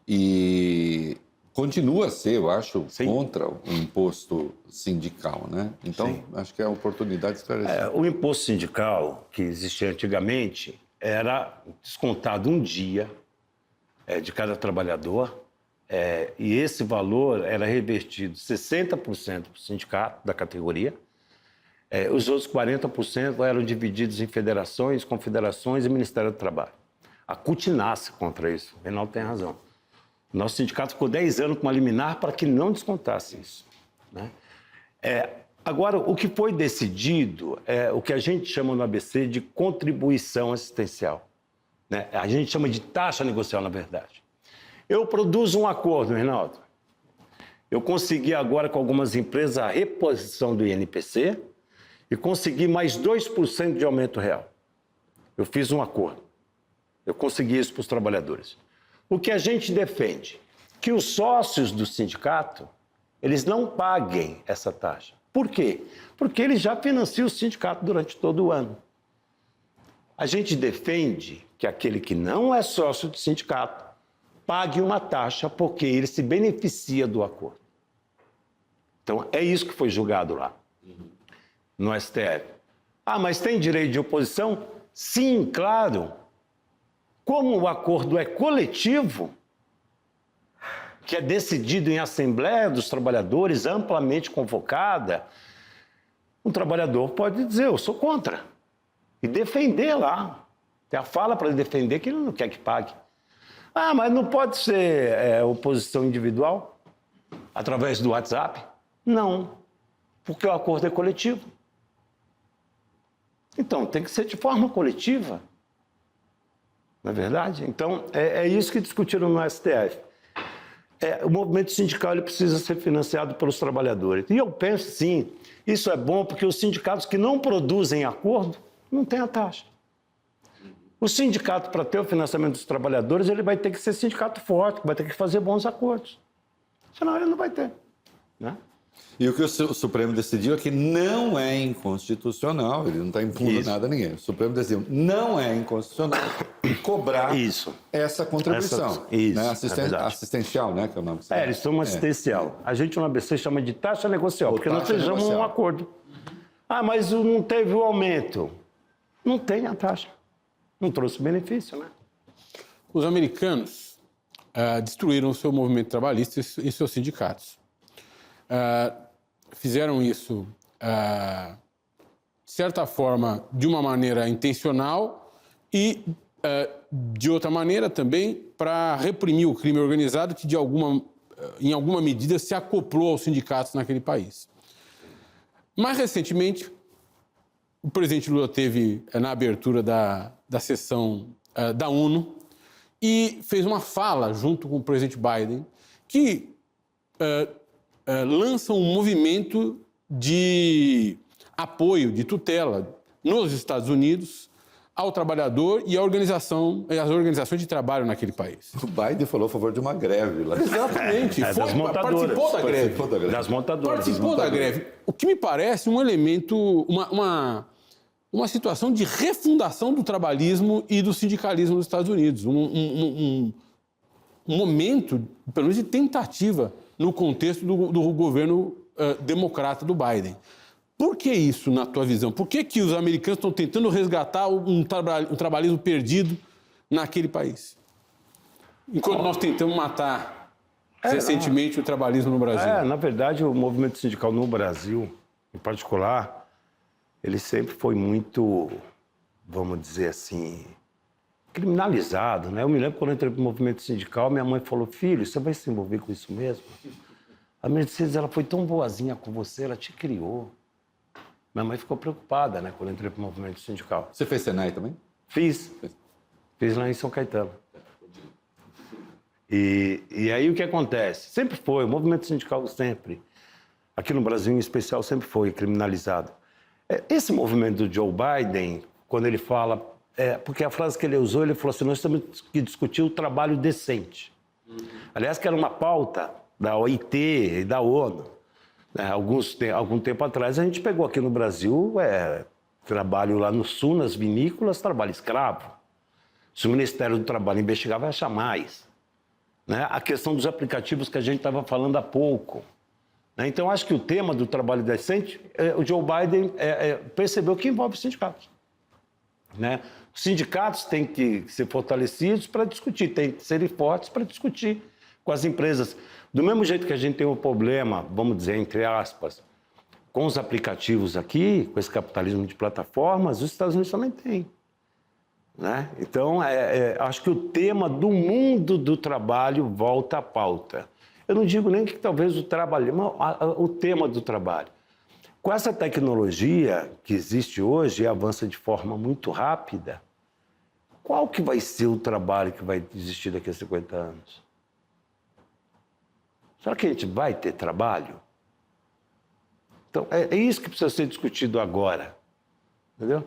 E continua a ser, eu acho, contra o imposto sindical, né? Então, acho que é a oportunidade de esclarecer. O imposto sindical, que existia antigamente, era descontado um dia de cada trabalhador, e esse valor era revertido 60% para o sindicato da categoria, os outros 40% eram divididos em federações, confederações e Ministério do Trabalho. A CUT nasce contra isso, o Reinaldo tem razão. Nosso sindicato ficou 10 anos com uma liminar para que não descontasse isso, né? Agora, o que foi decidido é o que a gente chama no ABC de contribuição assistencial, né? A gente chama de taxa negocial, na verdade. Eu produzo um acordo, Reinaldo. Eu consegui agora com algumas empresas a reposição do INPC e consegui mais 2% de aumento real. Eu fiz um acordo. Eu consegui isso para os trabalhadores. O que a gente defende? Que os sócios do sindicato, eles não paguem essa taxa. Por quê? Porque eles já financiam o sindicato durante todo o ano. A gente defende que aquele que não é sócio do sindicato pague uma taxa porque ele se beneficia do acordo. Então, é isso que foi julgado lá, no STF. Ah, mas tem direito de oposição? Sim, claro. Como o acordo é coletivo, que é decidido em Assembleia dos Trabalhadores, amplamente convocada, um trabalhador pode dizer, eu sou contra, e defender lá. Tem a fala para ele defender que ele não quer que pague. Ah, mas não pode ser oposição individual? Através do WhatsApp? Não, porque o acordo é coletivo. Então, tem que ser de forma coletiva. Não é verdade? Então, é isso que discutiram no STF. O movimento sindical ele precisa ser financiado pelos trabalhadores. E eu penso, sim, isso é bom porque os sindicatos que não produzem acordo não têm a taxa. O sindicato, para ter o financiamento dos trabalhadores, ele vai ter que ser sindicato forte, vai ter que fazer bons acordos. Senão ele não vai ter, né? E o que o Supremo decidiu é que não é inconstitucional, ele não está impondo nada a ninguém. O Supremo decidiu, não é inconstitucional cobrar essa contribuição. Assistencial, né? Que é o nome. Eles chamam assistencial. A gente no ABC chama de taxa negocial, porque nós fechamos um acordo. Ah, mas não teve o aumento. Não tem a taxa. Não trouxe benefício, né? Os americanos destruíram o seu movimento trabalhista e seus sindicatos. Fizeram isso, de certa forma, de uma maneira intencional e, de outra maneira, também para reprimir o crime organizado que, em alguma medida, se acoplou aos sindicatos naquele país. Mais recentemente, o presidente Lula teve na abertura da sessão da ONU e fez uma fala junto com o presidente Biden que lança um movimento de apoio, de tutela nos Estados Unidos ao trabalhador e às organizações de trabalho naquele país. O Biden falou a favor de uma greve lá. Exatamente. Participou da greve. Das montadoras. Participou da greve. O que me parece um elemento, uma situação de refundação do trabalhismo e do sindicalismo nos Estados Unidos. Um momento, pelo menos, de tentativa no contexto do governo democrata do Biden. Por que isso, na tua visão? Por que os americanos estão tentando resgatar um trabalhismo perdido naquele país? Enquanto nós tentamos matar recentemente o trabalhismo no Brasil. Na verdade, o movimento sindical no Brasil, em particular, ele sempre foi muito, vamos dizer assim, criminalizado, né? Eu me lembro quando eu entrei para o movimento sindical, minha mãe falou, filho, você vai se envolver com isso mesmo? A Mercedes, ela foi tão boazinha com você, ela te criou. Minha mãe ficou preocupada, né, quando eu entrei para o movimento sindical. Você fez Senai também? Fiz lá em São Caetano. E aí o que acontece? Sempre foi, o movimento sindical sempre, aqui no Brasil em especial, sempre foi criminalizado. Esse movimento do Joe Biden, quando ele fala... porque a frase que ele usou, ele falou assim, nós temos que discutir o trabalho decente. Aliás, que era uma pauta da OIT e da ONU. Algum tempo atrás, a gente pegou aqui no Brasil trabalho lá no Sul, nas vinícolas, trabalho escravo. Se o Ministério do Trabalho investigava, ia achar mais. Né? A questão dos aplicativos que a gente estava falando há pouco. Né? Então, acho que o tema do trabalho decente, o Joe Biden percebeu que envolve os sindicatos. Né? Os sindicatos têm que ser fortalecidos para discutir, têm que ser fortes para discutir com as empresas. Do mesmo jeito que a gente tem um problema, vamos dizer, entre aspas, com os aplicativos aqui, com esse capitalismo de plataformas, os Estados Unidos também têm. Né? Então, acho que o tema do mundo do trabalho volta à pauta. Eu não digo nem que talvez o trabalho, mas o tema do trabalho. Com essa tecnologia que existe hoje e avança de forma muito rápida, qual que vai ser o trabalho que vai existir daqui a 50 anos? Será que a gente vai ter trabalho? Então, é isso que precisa ser discutido agora. Entendeu?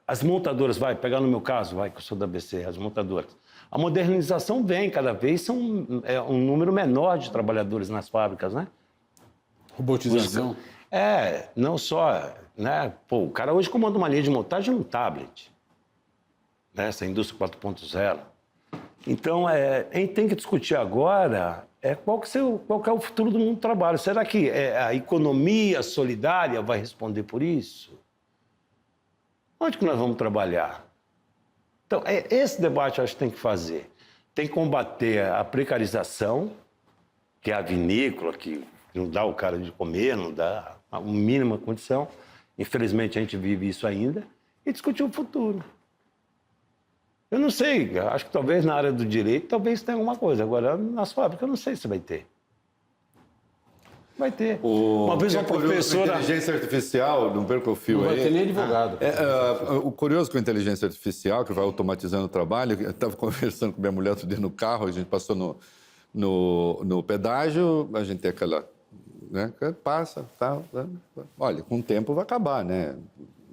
As montadoras, pegar no meu caso, que eu sou da ABC, as montadoras. A modernização vem, cada vez são um número menor de trabalhadores nas fábricas, né? Robotização. Não só, né? Pô, o cara hoje comanda uma linha de montagem num tablet, né? Essa indústria 4.0. Então, a gente tem que discutir agora qual que é o futuro do mundo do trabalho. Será que a economia solidária vai responder por isso? Onde que nós vamos trabalhar? Então, esse debate eu acho que tem que fazer. Tem que combater a precarização, que é a vinícola, que não dá o cara de comer, não dá a mínima condição. Infelizmente, a gente vive isso ainda. E discutir o futuro. Eu não sei, acho que talvez na área do direito, talvez tenha alguma coisa. Agora, nas fábricas, eu não sei se vai ter. Vai ter. Uma vez uma professora... Inteligência artificial, não perca o fio aí. Não vai ter nem advogado. O curioso com a inteligência artificial, que vai automatizando o trabalho, eu estava conversando com minha mulher outro dia no carro, a gente passou no pedágio, a gente tem aquela... Né, passa, tal. Olha, com o tempo vai acabar, né?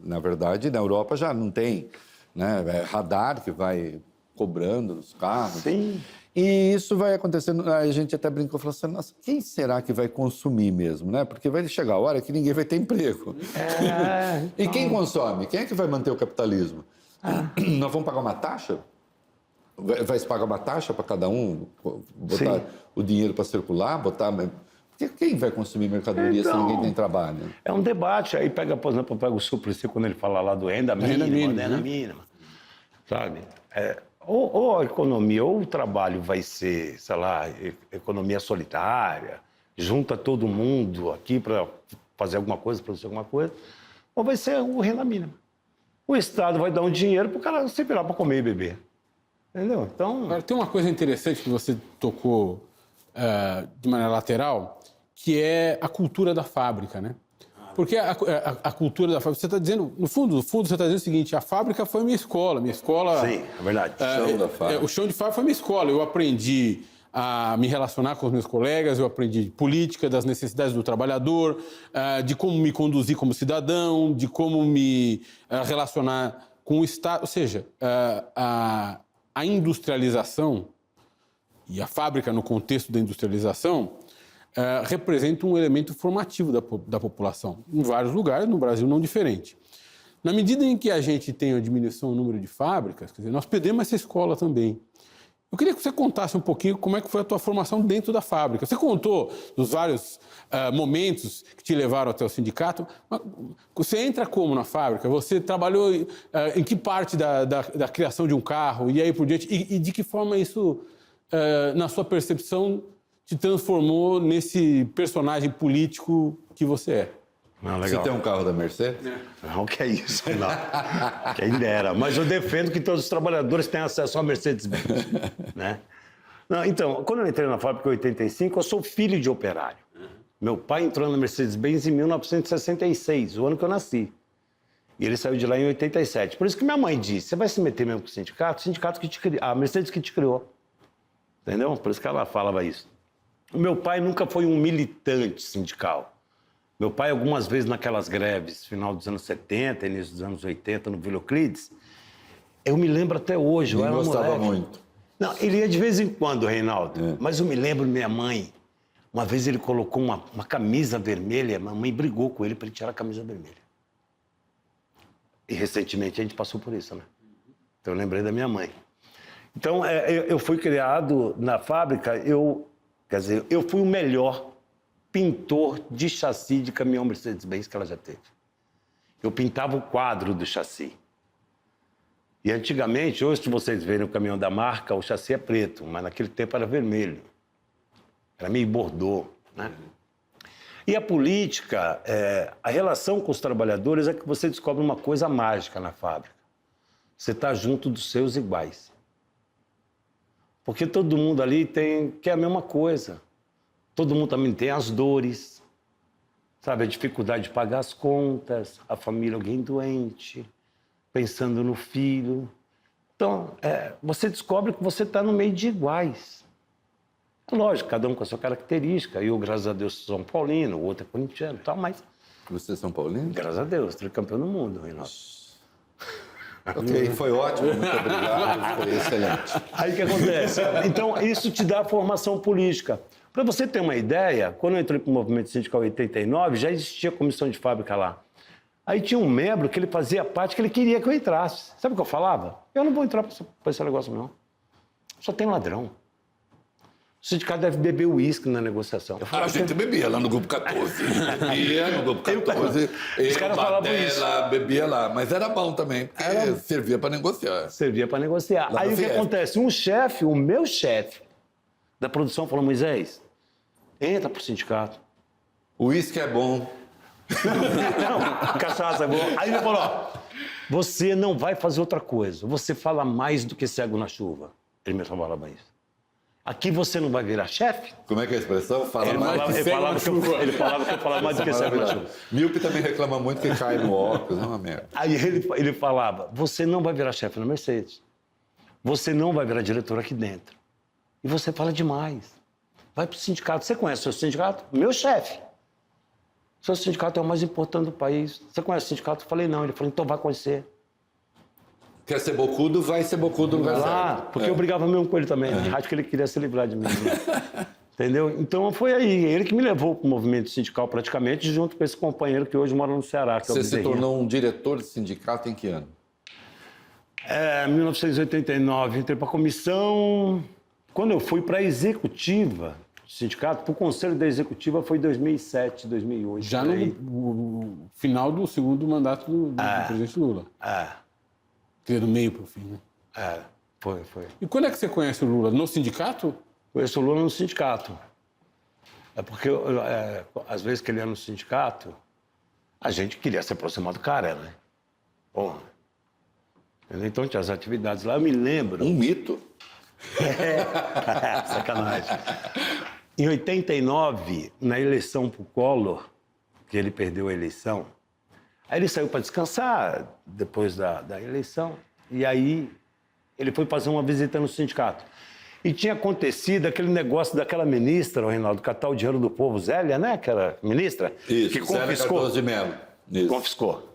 Na verdade, na Europa já não tem, né? Radar que vai cobrando nos carros. Sim. E isso vai acontecendo, a gente até brincou, falou assim, nossa, quem será que vai consumir mesmo, né? Porque vai chegar a hora que ninguém vai ter emprego. E quem consome? Quem é que vai manter o capitalismo? Nós vamos pagar uma taxa? Vai se pagar uma taxa para cada um? Botar o dinheiro para circular? Quem vai consumir mercadoria se ninguém tem trabalho? É um debate. Aí pega, por exemplo, o Suplicy, quando ele fala lá do renda mínima, sabe? Ou a economia, ou o trabalho vai ser, sei lá, economia solitária, junta todo mundo aqui para fazer alguma coisa, produzir alguma coisa, ou vai ser o renda mínima. O Estado vai dar um dinheiro para o cara se virar para comer e beber. Entendeu? Então... Agora, tem uma coisa interessante que você tocou de maneira lateral, que é a cultura da fábrica, né? Porque a cultura da fábrica, você está dizendo, no fundo, você está dizendo o seguinte, a fábrica foi minha escola. Sim, é verdade. O chão de fábrica foi minha escola. Eu aprendi a me relacionar com os meus colegas, eu aprendi política, das necessidades do trabalhador, de como me conduzir como cidadão, de como me relacionar com o Estado. Ou seja, a industrialização e a fábrica no contexto da industrialização representa um elemento formativo da população. Em vários lugares, no Brasil não diferente. Na medida em que a gente tem a diminuição do número de fábricas, quer dizer, nós perdemos essa escola também. Eu queria que você contasse um pouquinho como é que foi a tua formação dentro da fábrica. Você contou dos vários momentos que te levaram até o sindicato. Você entra como na fábrica? Você trabalhou em que parte da criação de um carro e aí por diante? E de que forma isso, na sua percepção, te transformou nesse personagem político que você é? Não, legal. Você tem um carro da Mercedes? Não, que é isso, não. Quem dera. Mas eu defendo que todos os trabalhadores tenham acesso a Mercedes-Benz, né? Não, então, quando eu entrei na fábrica em 85, eu sou filho de operário. Meu pai entrou na Mercedes-Benz em 1966, o ano que eu nasci. E ele saiu de lá em 87. Por isso que minha mãe disse, você vai se meter mesmo com o sindicato? O sindicato que te criou, a Mercedes que te criou. Entendeu? Por isso que ela falava isso. O meu pai nunca foi um militante sindical. Meu pai, algumas vezes naquelas greves, final dos anos 70, início dos anos 80, no Vila Euclides, eu me lembro até hoje. Ele gostava muito. Não, ele ia de vez em quando, Reinaldo. Mas eu me lembro minha mãe, uma vez ele colocou uma camisa vermelha, minha mãe brigou com ele para ele tirar a camisa vermelha. E recentemente a gente passou por isso, né? Então eu lembrei da minha mãe. Então, eu fui criado na fábrica, eu fui o melhor pintor de chassi de caminhão Mercedes-Benz que ela já teve. Eu pintava o quadro do chassi. E antigamente, hoje, se vocês verem o caminhão da marca, o chassi é preto, mas naquele tempo era vermelho. Era meio bordô, né? E a política, a relação com os trabalhadores é que você descobre uma coisa mágica na fábrica. Você está junto dos seus iguais. Porque todo mundo ali quer a mesma coisa. Todo mundo também tem as dores, sabe? A dificuldade de pagar as contas, a família, alguém doente, pensando no filho. Então, você descobre que você está no meio de iguais. É lógico, cada um com a sua característica. Eu, graças a Deus, sou São Paulino, o outro é corintiano e tal, mas... Você é São Paulino? Graças a Deus, tricampeão do mundo, Reinaldo. Ok, foi ótimo, muito obrigado, foi excelente. Aí o que acontece? Então, isso te dá formação política. Para você ter uma ideia, quando eu entrei para o movimento sindical em 89, já existia comissão de fábrica lá. Aí tinha um membro que ele fazia parte que ele queria que eu entrasse. Sabe o que eu falava? Eu não vou entrar para esse negócio, não. Só tem ladrão. O sindicato deve beber uísque na negociação. A gente bebia lá no Grupo 14. Bebia no Grupo 14. Os caras falavam isso. Bebia lá. Mas era bom também, porque servia para negociar. Servia para negociar. Lá Aí no o que Fiesp. acontece? Um chefe, o meu chefe da produção falou, Moisés, entra pro sindicato. O uísque é bom. Não, cachaça é bom. Aí ele falou, ó, você não vai fazer outra coisa. Você fala mais do que cego na chuva. Ele me falava isso. Aqui você não vai virar chefe? Como é que é a expressão? Fala Ele mais. falava que eu falava mais do que cego na chuva. Míope também reclama muito que cai no óculos, é uma merda. Aí ele falava, você não vai virar chefe na Mercedes. Você não vai virar diretor aqui dentro. E você fala demais. Vai pro sindicato. Você conhece o seu sindicato? Meu chefe. Seu sindicato é o mais importante do país. Você conhece o sindicato? Eu falei, não. Ele falou, então vai conhecer. Quer ser bocudo, vai ser bocudo no lugar Lá, certo. porque eu brigava mesmo com ele também. Acho que ele queria se livrar de mim. Né? Entendeu? Então foi aí. Ele que me levou para o movimento sindical praticamente, junto com esse companheiro que hoje mora no Ceará. Que é o Você se Bezerrinha. tornou um diretor de sindicato em que ano? 1989, entrei para a comissão. Quando eu fui para a executiva do sindicato, para o conselho da executiva foi 2007, 2008. Já por aí. no final do segundo mandato do presidente Lula. Que é do meio para o fim, né? Foi. E quando é que você conhece o Lula? No sindicato? Conheço o Lula no sindicato. É porque, às vezes que ele ia no sindicato, a gente queria se aproximar do cara, né? Porra. Então tinha as atividades lá, eu me lembro. Um mito. Sacanagem. Em 89, na eleição pro Collor, que ele perdeu a eleição, aí ele saiu para descansar depois da eleição, e aí ele foi fazer uma visita no sindicato. E tinha acontecido aquele negócio daquela ministra, o Reinaldo, catar o dinheiro do povo, Zélia, né? Aquela ministra, Isso, que Zélia confiscou. Cardoso de Mello. Isso. Confiscou.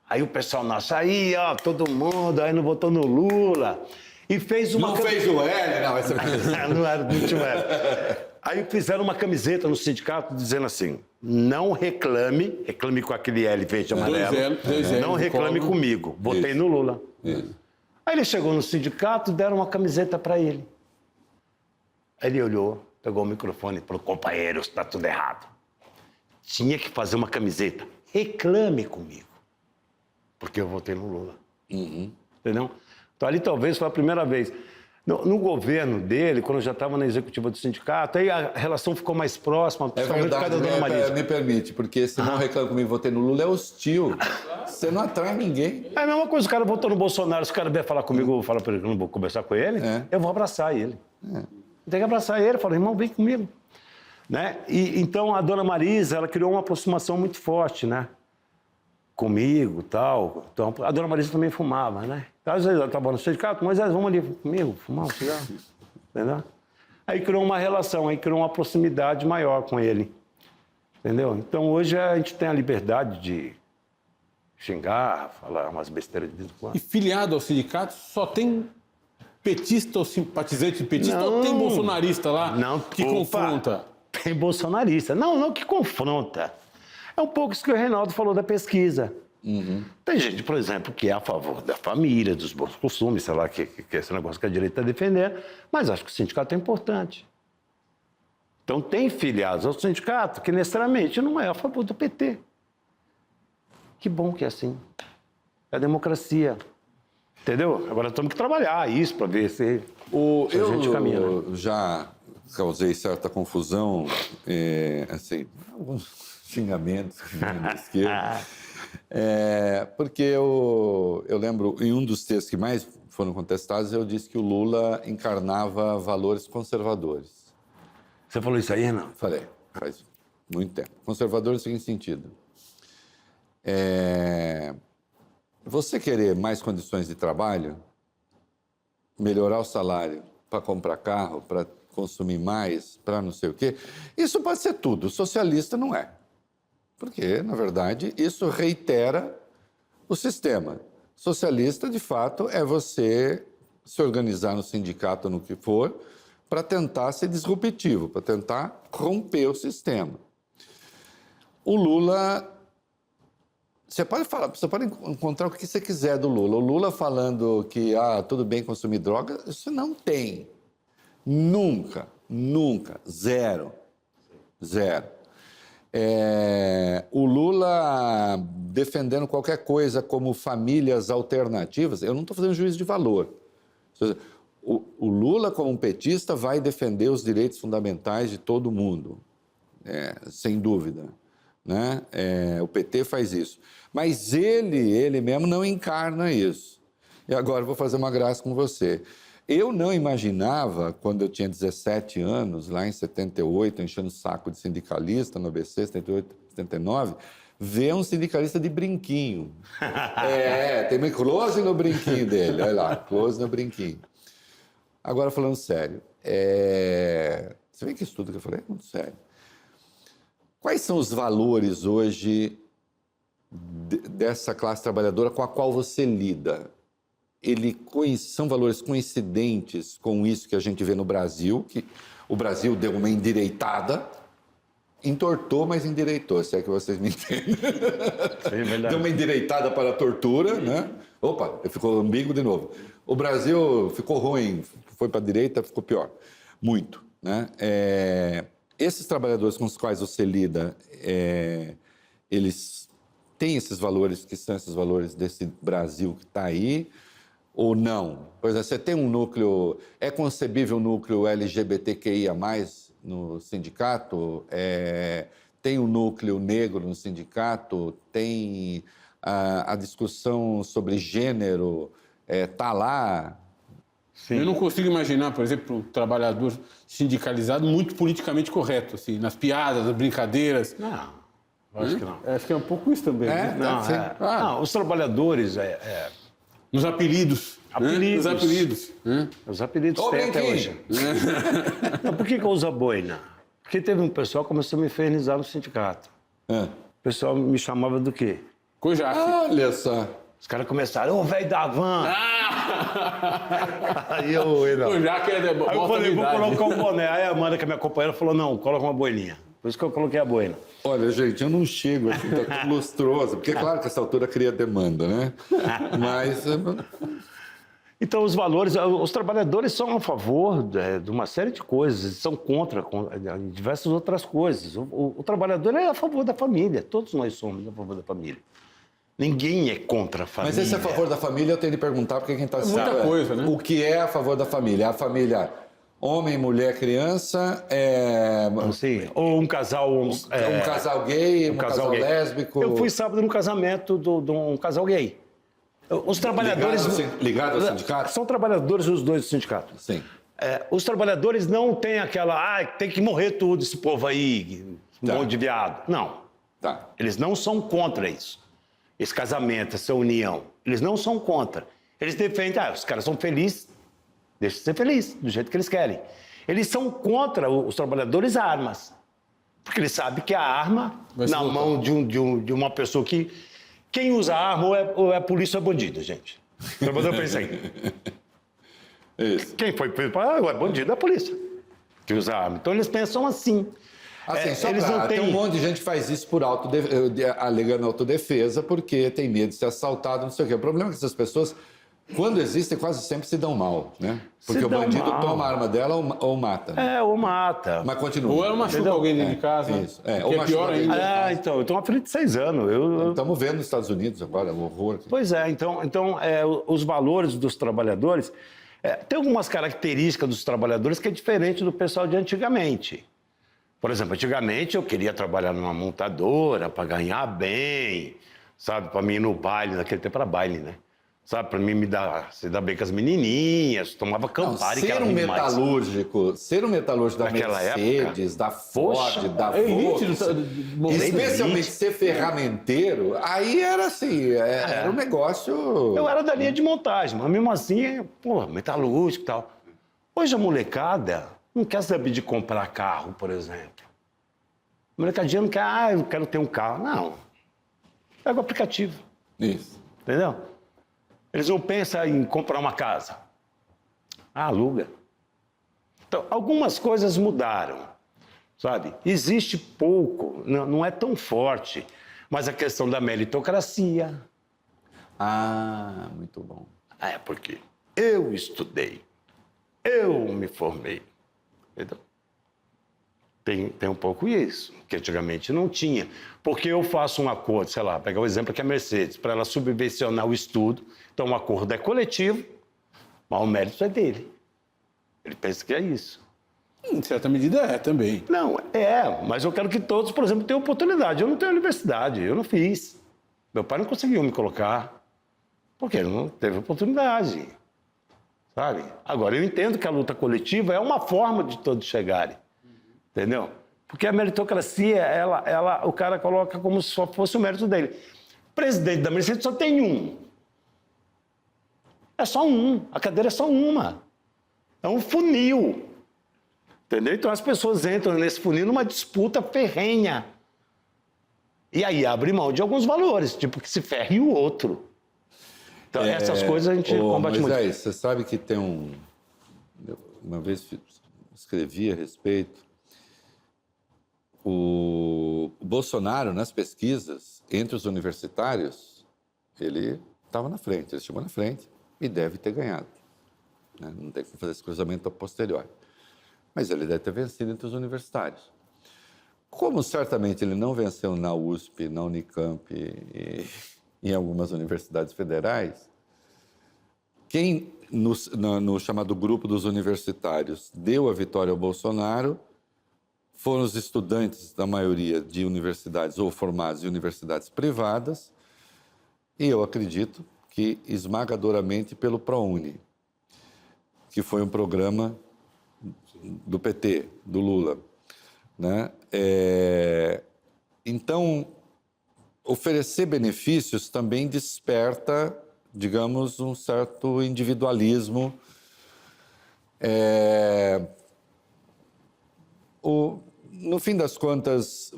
Aí o pessoal, nossa, aí, ó, todo mundo, aí não votou no Lula. E fez uma... Não fez o L, não. Essa... não tinha L. Aí fizeram uma camiseta no sindicato dizendo assim, não reclame com aquele L verde e amarelo, dois L, não reclame Collor. comigo, votei no Lula. Isso. Aí ele chegou no sindicato e deram uma camiseta para ele. Aí ele olhou, pegou o microfone e falou, companheiros, está tudo errado. Tinha que fazer uma camiseta, reclame comigo, porque eu votei no Lula. Entendeu? Então ali talvez foi a primeira vez. No governo dele, quando eu já estava na executiva do sindicato, aí a relação ficou mais próxima, É principalmente por causa verdade, da Dona Marisa. me permite, porque se não reclama comigo, votei no Lula, é hostil. Você não atrai ninguém. É a mesma coisa, o cara votou no Bolsonaro, se o cara vier falar comigo, eu vou falar para ele que eu não vou conversar com ele, eu vou abraçar ele. Tem que abraçar ele, falar, irmão, vem comigo. Né? E, então a Dona Marisa, ela criou uma aproximação muito forte, né? Comigo e tal. Então, a Dona Marisa também fumava, né? Então, às vezes ela estava no sindicato, mas vamos ali comigo, fumar um cigarro. Entendeu? Aí criou uma relação, aí criou uma proximidade maior com ele. Entendeu? Então hoje a gente tem a liberdade de xingar, falar umas besteiras de vez em quando. E filiado ao sindicato só tem petista ou simpatizante petista Não. ou tem bolsonarista lá Não, que opa, confronta? Tem bolsonarista. Não que confronta. É um pouco isso que o Reinaldo falou da pesquisa. Tem gente, por exemplo, que é a favor da família, dos bons costumes, sei lá, que esse negócio que a direita está defendendo, mas acho que o sindicato é importante. Então tem filiados ao sindicato que necessariamente não é a favor do PT. Que bom que é assim. É a democracia. Entendeu? Agora temos que trabalhar isso para ver se a gente caminha. Né? Eu já causei certa confusão, assim, alguns xingamentos da esquerda. Porque eu lembro, em um dos textos que mais foram contestados, eu disse que o Lula encarnava valores conservadores. Você falou isso aí, Renan? Falei, faz Muito tempo. Conservador no seguinte sentido. Você querer mais condições de trabalho, melhorar o salário para comprar carro, para consumir mais, para não sei o quê, isso pode ser tudo. Socialista não é. Porque, na verdade, isso reitera o sistema. Socialista, de fato, é você se organizar no sindicato, no que for, para tentar ser disruptivo, para tentar romper o sistema. O Lula... Você pode encontrar o que você quiser do Lula. O Lula falando que tudo bem consumir droga, isso não tem. Nunca. Zero. O Lula defendendo qualquer coisa como famílias alternativas, eu não estou fazendo juízo de valor. O Lula, como um petista, vai defender os direitos fundamentais de todo mundo, sem dúvida. Né? O PT faz isso. Mas ele mesmo não encarna isso. E agora eu vou fazer uma graça com você. Eu não imaginava, quando eu tinha 17 anos, lá em 78, enchendo o saco de sindicalista no ABC, 78, 79, ver um sindicalista de brinquinho. Tem um close no brinquinho dele, olha lá, close no brinquinho. Agora, falando sério, você vê que estudo que eu falei? Muito sério. Quais são os valores hoje dessa classe trabalhadora com a qual você lida? São valores coincidentes com isso que a gente vê no Brasil, que o Brasil deu uma endireitada, entortou, mas endireitou, se é que vocês me entendem. É verdade. Deu uma endireitada para a tortura, né? Opa, ficou ambíguo de novo. O Brasil ficou ruim, foi para a direita, ficou pior. Muito, né? Esses trabalhadores com os quais você lida, eles têm esses valores, que são esses valores desse Brasil que está aí, ou não? Por exemplo, você tem um núcleo... É concebível um núcleo LGBTQIA+, no sindicato? Tem um núcleo negro no sindicato? Tem a discussão sobre gênero? Está lá? Sim. Eu não consigo imaginar, por exemplo, um trabalhador sindicalizado muito politicamente correto, assim, nas piadas, nas brincadeiras. Não, acho que não. Acho que é um pouco isso também. Né? Não, os trabalhadores... Nos apelidos. Apelidos. Nos apelidos. Os apelidos tem até hoje. Mas por que eu uso a boina? Porque teve um pessoal que começou a me infernizar no sindicato. O pessoal me chamava do quê? Kojak. Olha só. Os caras começaram, velho da van. Aí eu Kojak Aí eu falei, vou colocar um boné. Aí a Amanda, que é minha companheira, falou, não, coloca uma boininha. Por isso que eu coloquei a boina. Olha, gente, eu não chego assim, tá tão lustroso, porque claro que essa altura cria demanda, né? Mas... Então, os valores, os trabalhadores são a favor de uma série de coisas, são contra diversas outras coisas. O trabalhador é a favor da família, todos nós somos a favor da família. Ninguém é contra a família. Mas esse a favor da família, eu tenho de perguntar, porque quem está assistindo... Muita coisa, né? O que é a favor da família? A família... Homem, mulher, criança, Sim. Ou um casal... um casal gay, um casal gay. lésbico... Eu fui sábado no casamento de um casal gay. Os trabalhadores... Ligado ao sindicato? São trabalhadores os dois do sindicato. Sim. Os trabalhadores não têm aquela... tem que morrer tudo esse povo aí, um monte de viado. Não. Tá. Eles não são contra isso. Esse casamento, essa união. Eles não são contra. Eles defendem... os caras são felizes... Deixa de ser feliz, do jeito que eles querem. Eles são contra os trabalhadores armas. Porque eles sabem que a arma, na mão de uma pessoa que... Quem usa arma ou é polícia ou é bandido, gente. O trabalhador pensa aí. Isso. Quem foi preso? É bandido, é a polícia que usa arma. Então eles pensam assim. Assim, eles não têm... Tem um monte de gente que faz isso por alegando autodefesa, porque tem medo de ser assaltado, não sei o quê. O problema é que essas pessoas... Quando existem, quase sempre se dão mal, né? Porque o bandido toma a arma dela ou mata. Ou mata. Mas continua. Ou ela machuca alguém dentro de casa. Isso. Ou é pior ainda. Então, eu tenho uma filha de 6 anos. Estamos vendo nos Estados Unidos agora, o horror. Pois é, então os valores dos trabalhadores... tem algumas características dos trabalhadores que é diferente do pessoal de antigamente. Por exemplo, antigamente eu queria trabalhar numa montadora para ganhar bem, sabe? Para mim ir no baile, naquele tempo era baile, né? Sabe, para mim se dar bem com as menininhas, tomava Campari, que ser era um ruim demais. metalúrgico da Naquela Mercedes, da Ford, Poxa, da elite Volkswagen, especialmente ser ferramenteiro, aí era assim, era um negócio... Eu era da linha de montagem, mas mesmo assim, pô, metalúrgico e tal. Hoje a molecada não quer saber de comprar carro, por exemplo. A molecadinha não quer, eu quero ter um carro. Não. Pega o aplicativo. Isso. Entendeu? Eles não pensam em comprar uma casa. Aluga. Então, algumas coisas mudaram, sabe? Existe pouco, não é tão forte, mas a questão da meritocracia. Ah, muito bom. É porque eu estudei, eu me formei. Entendeu? Tem um pouco isso, que antigamente não tinha. Porque eu faço um acordo, sei lá, pegar o exemplo que é a Mercedes, para ela subvencionar o estudo, então o acordo é coletivo, mas o mérito é dele. Ele pensa que é isso. Em certa medida é também. Não, mas eu quero que todos, por exemplo, tenham oportunidade. Eu não tenho universidade, eu não fiz. Meu pai não conseguiu me colocar, porque ele não teve oportunidade, sabe? Agora, eu entendo que a luta coletiva é uma forma de todos chegarem. Entendeu? Porque a meritocracia, o cara coloca como se só fosse o mérito dele. Presidente da Mercedes só tem um. É só um. A cadeira é só uma. É um funil. Entendeu? Então as pessoas entram nesse funil numa disputa ferrenha. E aí abre mão de alguns valores, tipo que se ferre o outro. Então essas coisas a gente combate muito. Moisés, você sabe que tem uma vez escrevi a respeito. O Bolsonaro, nas pesquisas, entre os universitários, ele estava na frente, ele chegou na frente e deve ter ganhado. Né? Não tem como fazer esse cruzamento a posteriori. Mas ele deve ter vencido entre os universitários. Como certamente ele não venceu na USP, na Unicamp e em algumas universidades federais, quem, no chamado grupo dos universitários, deu a vitória ao Bolsonaro foram os estudantes, da maioria, de universidades ou formados em universidades privadas, e eu acredito que esmagadoramente pelo ProUni, que foi um programa do PT, do Lula. Né? Então, oferecer benefícios também desperta, digamos, um certo individualismo. No fim das contas,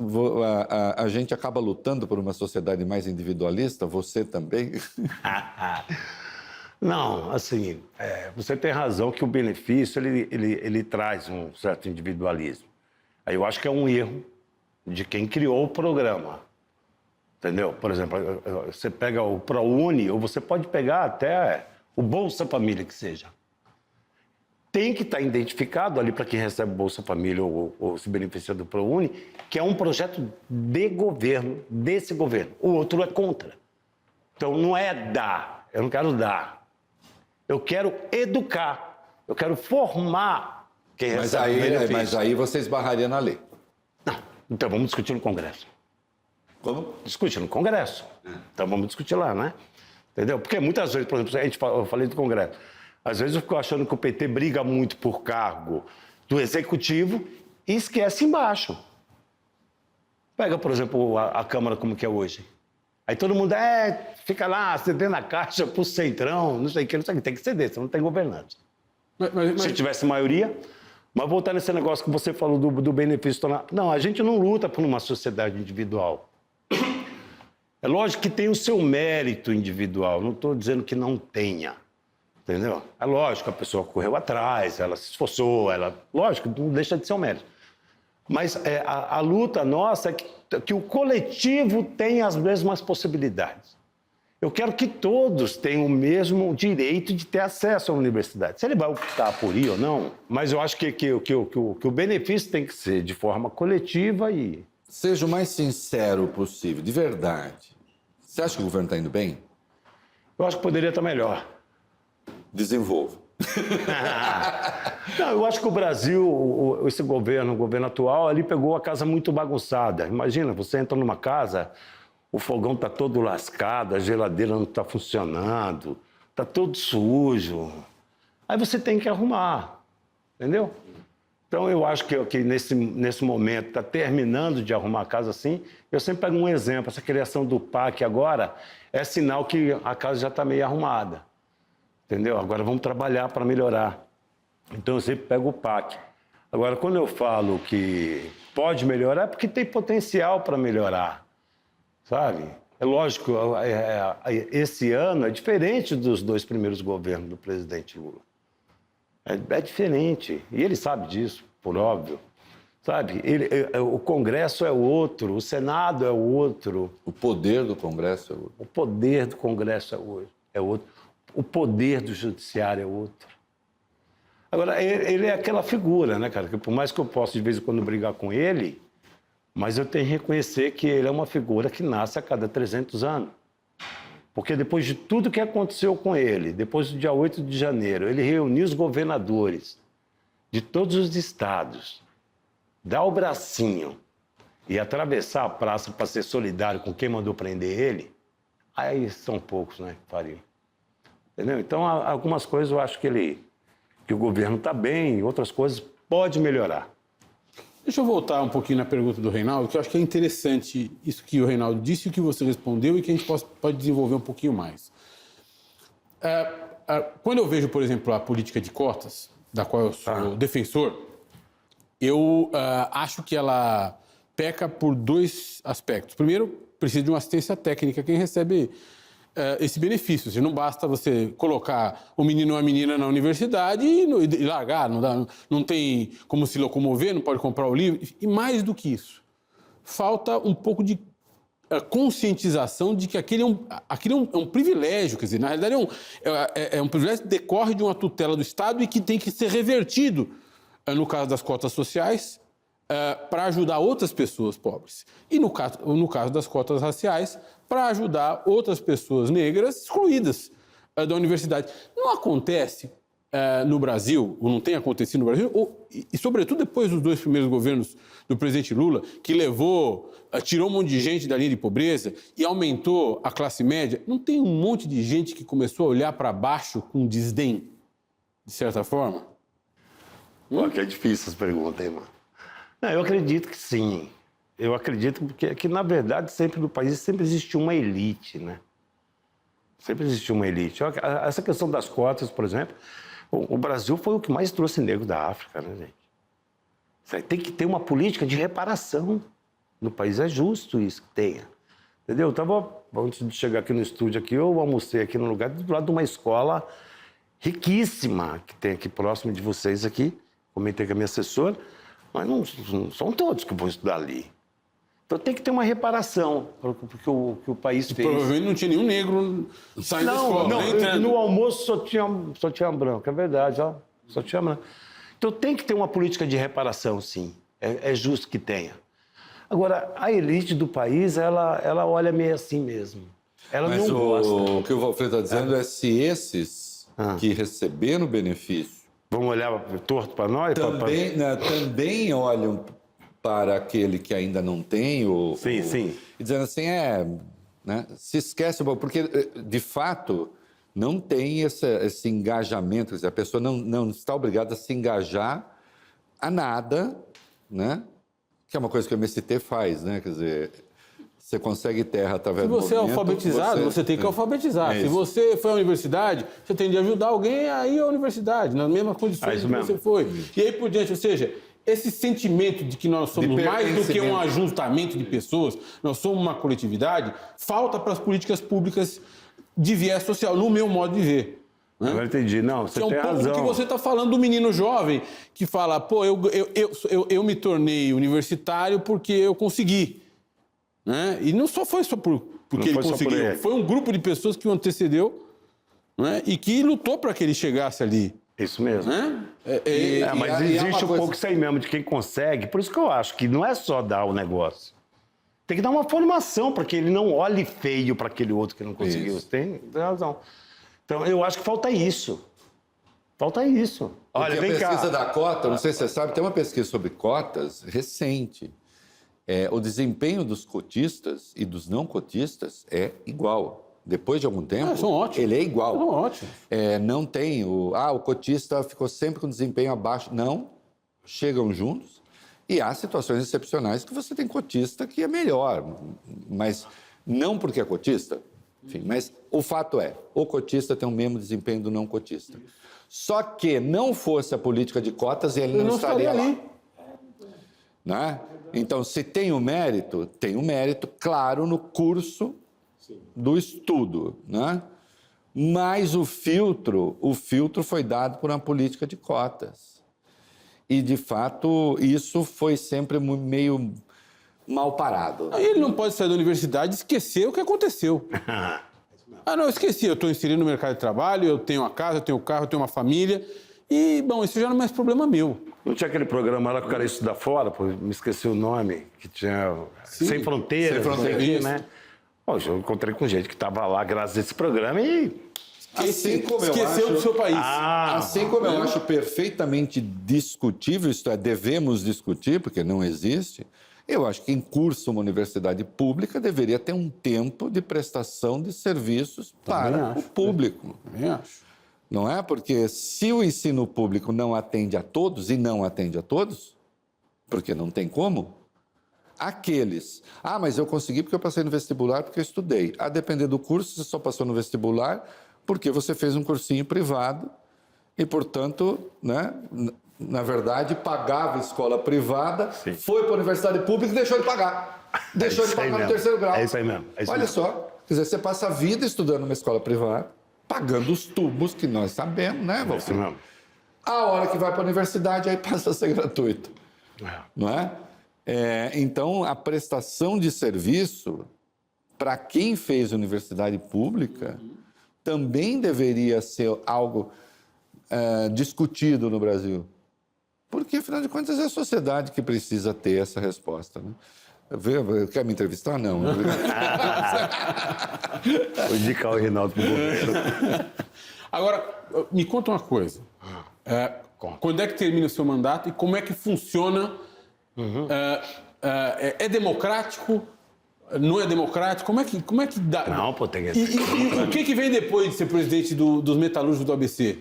a gente acaba lutando por uma sociedade mais individualista, você também? Não, assim, você tem razão que o benefício, ele traz um certo individualismo. Aí eu acho que é um erro de quem criou o programa, entendeu? Por exemplo, você pega o ProUni, ou você pode pegar até o Bolsa Família, que seja. Tem que estar identificado ali para quem recebe Bolsa Família ou se beneficia do ProUni, que é um projeto de governo, desse governo. O outro é contra. Então, não é dar, eu não quero dar. Eu quero educar, eu quero formar quem recebe o benefício. Mas aí você esbarraria na lei. Não, então vamos discutir no Congresso. Como? Discutir no Congresso. Então vamos discutir lá, né? Entendeu? Porque muitas vezes, por exemplo, eu falei do Congresso, às vezes eu fico achando que o PT briga muito por cargo do Executivo e esquece embaixo. Pega, por exemplo, a Câmara como que é hoje. Aí todo mundo fica lá cedendo a caixa pro Centrão, não sei o que, tem que ceder, você não tem governantes. Se tivesse maioria, mas voltar nesse negócio que você falou do benefício. Não, a gente não luta por uma sociedade individual. É lógico que tem o seu mérito individual, não estou dizendo que não tenha. Entendeu? É lógico, a pessoa correu atrás, ela se esforçou, lógico, não deixa de ser um mérito. Mas a luta nossa é que o coletivo tenha as mesmas possibilidades. Eu quero que todos tenham o mesmo direito de ter acesso à universidade. Se ele vai optar por ir ou não, mas eu acho que o benefício tem que ser de forma coletiva e... Seja o mais sincero possível, de verdade. Você acha que o governo está indo bem? Eu acho que poderia estar melhor. Desenvolva. Não, eu acho que o Brasil, esse governo, o governo atual, ali pegou a casa muito bagunçada. Imagina, você entra numa casa, o fogão está todo lascado, a geladeira não está funcionando, tá todo sujo. Aí você tem que arrumar, entendeu? Então, eu acho que nesse momento, está terminando de arrumar a casa assim, eu sempre pego um exemplo, essa criação do PAC agora é sinal que a casa já está meio arrumada, entendeu? Agora vamos trabalhar para melhorar. Então, eu sempre pego o PAC. Agora, quando eu falo que pode melhorar, é porque tem potencial para melhorar, sabe? É lógico, esse ano é diferente dos 2 primeiros governos do presidente Lula. É diferente, e ele sabe disso, por óbvio. Sabe? O Congresso é outro, o Senado é outro. O poder do Congresso é outro. O poder do Congresso é outro. O poder do Judiciário é outro. Agora, ele é aquela figura, né, cara? Que por mais que eu possa, de vez em quando, brigar com ele, mas eu tenho que reconhecer que ele é uma figura que nasce a cada 300 anos. Porque depois de tudo que aconteceu com ele, depois do dia 8 de janeiro, ele reuniu os governadores de todos os estados, dar o bracinho e atravessar a praça para ser solidário com quem mandou prender ele, aí são poucos, né, que fariam. Entendeu? Então, algumas coisas eu acho que o governo está bem, outras coisas pode melhorar. Deixa eu voltar um pouquinho na pergunta do Reinaldo, que eu acho que é interessante isso que o Reinaldo disse, o que você respondeu e que a gente pode desenvolver um pouquinho mais. Quando eu vejo, por exemplo, a política de cotas, da qual eu sou defensor, eu acho que ela peca por 2 aspectos. Primeiro, precisa de uma assistência técnica quem recebe esse benefício. Não basta você colocar o menino ou a menina na universidade e largar, não tem como se locomover, não pode comprar o livro. E mais do que isso, falta um pouco de conscientização de que aquilo é um privilégio, quer dizer, na realidade é um privilégio que decorre de uma tutela do Estado e que tem que ser revertido, no caso das cotas sociais, para ajudar outras pessoas pobres. E no caso das cotas raciais, para ajudar outras pessoas negras excluídas da universidade. Não acontece no Brasil, ou não tem acontecido no Brasil, e sobretudo depois dos 2 primeiros governos do presidente Lula, que tirou um monte de gente da linha de pobreza e aumentou a classe média, não tem um monte de gente que começou a olhar para baixo com desdém, de certa forma? Pô, que é difícil essa pergunta, hein, mano? Não, eu acredito que sim. Eu acredito que, na verdade, sempre no país sempre existiu uma elite, né? Sempre existiu uma elite. Essa questão das cotas, por exemplo, o Brasil foi o que mais trouxe negro da África, né, gente? Tem que ter uma política de reparação no país. É justo isso que tenha. Entendeu? Antes de chegar aqui no estúdio, eu almocei aqui no lugar do lado de uma escola riquíssima que tem aqui próximo de vocês aqui. Comentei com a minha assessora, mas não são todos que vão estudar ali. Então tem que ter uma reparação porque o país fez. Provavelmente não tinha nenhum negro saindo da escola. Não, no almoço só tinha branco, é verdade, ó, só tinha branco. Então tem que ter uma política de reparação, sim. É justo que tenha. Agora, a elite do país, ela olha meio assim mesmo. Ela Mas não gosta. O que o Valfredo está dizendo é se esses que receberam o benefício Vamos olhar torto para nós? também olham para aquele que ainda não tem, Sim. E dizendo assim, né, se esquece, porque, de fato, não tem esse engajamento, quer dizer, a pessoa não está obrigada a se engajar a nada, né, que é uma coisa que o MST faz, né, quer dizer, você consegue terra através do movimento. Se você é alfabetizado, você tem que alfabetizar. Se você foi à universidade, você tem de ajudar alguém a ir à universidade, nas mesmas condições que você foi. E aí por diante, ou seja, esse sentimento de que nós somos mais do que um ajuntamento de pessoas, nós somos uma coletividade, falta para as políticas públicas de viés social, no meu modo de ver. Né? Agora entendi. Não, você tem razão. É um pouco do que você está falando do menino jovem que fala, pô, eu me tornei universitário porque eu consegui. Né? E não foi só porque ele conseguiu, foi um grupo de pessoas que o antecedeu, né? E que lutou para que ele chegasse ali. Isso mesmo. Né? Mas existe um pouco isso aí mesmo, de quem consegue. Por isso que eu acho que não é só dar o negócio. Tem que dar uma formação para que ele não olhe feio para aquele outro que não conseguiu. Você tem razão. Então, eu acho que falta isso. Falta isso. Olha, vem cá. A pesquisa da cota, não sei se você sabe, tem uma pesquisa sobre cotas recente. O desempenho dos cotistas e dos não cotistas é igual. depois de algum tempo, são ótimos. ele é igual. São ótimos. Não tem o cotista ficou sempre com desempenho abaixo. Não, chegam juntos. E há situações excepcionais que você tem cotista que é melhor, mas não porque é cotista. Enfim, mas o fato é, o cotista tem o mesmo desempenho do não cotista. Só que não fosse a política de cotas, ele não estaria lá. Né? Então, se tem o mérito, claro, no curso do estudo, né? Mas o filtro foi dado por uma política de cotas. E, de fato, isso foi sempre meio mal parado. Aí ele não pode sair da universidade e esquecer o que aconteceu. Não, eu esqueci, eu estou inserido no mercado de trabalho, eu tenho uma casa, eu tenho um carro, eu tenho uma família. E, bom, isso já não é mais problema meu. Não tinha aquele programa lá que o cara ia estudar fora, pô, me esqueci o nome, que tinha Sem Fronteiras. Sem Fronteiras, né? Pô, eu encontrei com gente que estava lá graças a esse programa e... Esqueceu do seu país. Assim como eu acho perfeitamente discutível, isto é, devemos discutir, porque não existe, eu acho que em curso uma universidade pública deveria ter um tempo de prestação de serviços para o público. Também acho. Não é? Porque se o ensino público não atende a todos, e não atende a todos, porque não tem como, aqueles... mas eu consegui porque eu passei no vestibular, porque eu estudei. A depender do curso, você só passou no vestibular porque você fez um cursinho privado e, portanto, né, na verdade, pagava escola privada, foi para a universidade pública e deixou de pagar. Deixou de pagar no terceiro grau. É isso aí mesmo. Olha só, quer dizer, você passa a vida estudando numa escola privada, pagando os tubos que nós sabemos, né, Valdir? É isso mesmo. A hora que vai para a universidade, aí passa a ser gratuito. Não é? Então, a prestação de serviço, para quem fez universidade pública, também deveria ser algo discutido no Brasil. Porque, afinal de contas, é a sociedade que precisa ter essa resposta. Né? Quer me entrevistar? Não. Vou indicar o Reinaldo para o governo. Agora, me conta uma coisa. Quando é que termina o seu mandato e como é que funciona? É democrático? Não é democrático? Como é que dá? Não, pô, tem que... E o que vem depois de ser presidente dos metalúrgicos do ABC?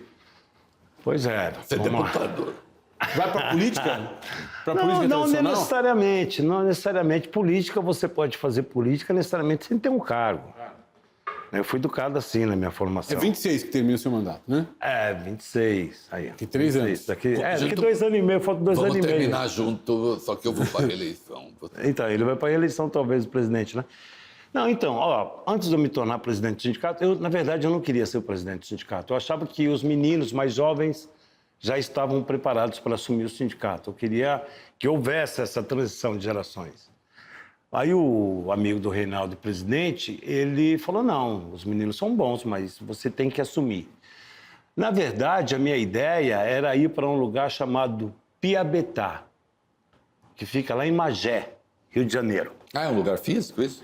Pois é. Ser deputado. Vai para a política? Para Não, política não tradicional? necessariamente. Não necessariamente. Política, você pode fazer política necessariamente sem ter um cargo. Eu fui educado assim na minha formação. É 26 que termina o seu mandato, né? 26. Aí, Daqui 3 anos. Daqui 2 anos e meio, faltam 2 anos e Vamos meio. terminar junto, só que eu vou para a reeleição. Então, ele vai para a eleição, talvez, o presidente, né? Não, então, antes de eu me tornar presidente do sindicato, na verdade, eu não queria ser o presidente do sindicato. Eu achava que os meninos mais jovens já estavam preparados para assumir o sindicato. Eu queria que houvesse essa transição de gerações. Aí o amigo do Reinaldo, presidente, ele falou, não, os meninos são bons, mas você tem que assumir. Na verdade, a minha ideia era ir para um lugar chamado Piabetá, que fica lá em Magé, Rio de Janeiro. É um lugar físico isso?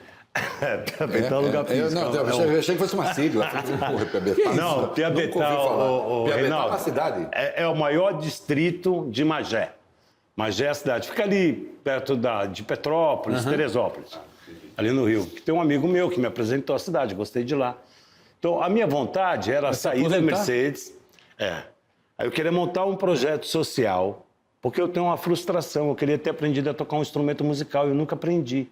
Piabetá é um lugar físico. Eu achei que fosse uma sigla. Piabetá. Não, Piabetá, Piabetá é uma cidade? É o maior distrito de Magé. Magé é a cidade. Fica ali perto de Petrópolis, Teresópolis, ali no Rio. Tem um amigo meu que me apresentou a cidade, gostei de lá. Então, a minha vontade era sair da Mercedes. Aí eu queria montar um projeto social, porque eu tenho uma frustração. Eu queria ter aprendido a tocar um instrumento musical e eu nunca aprendi.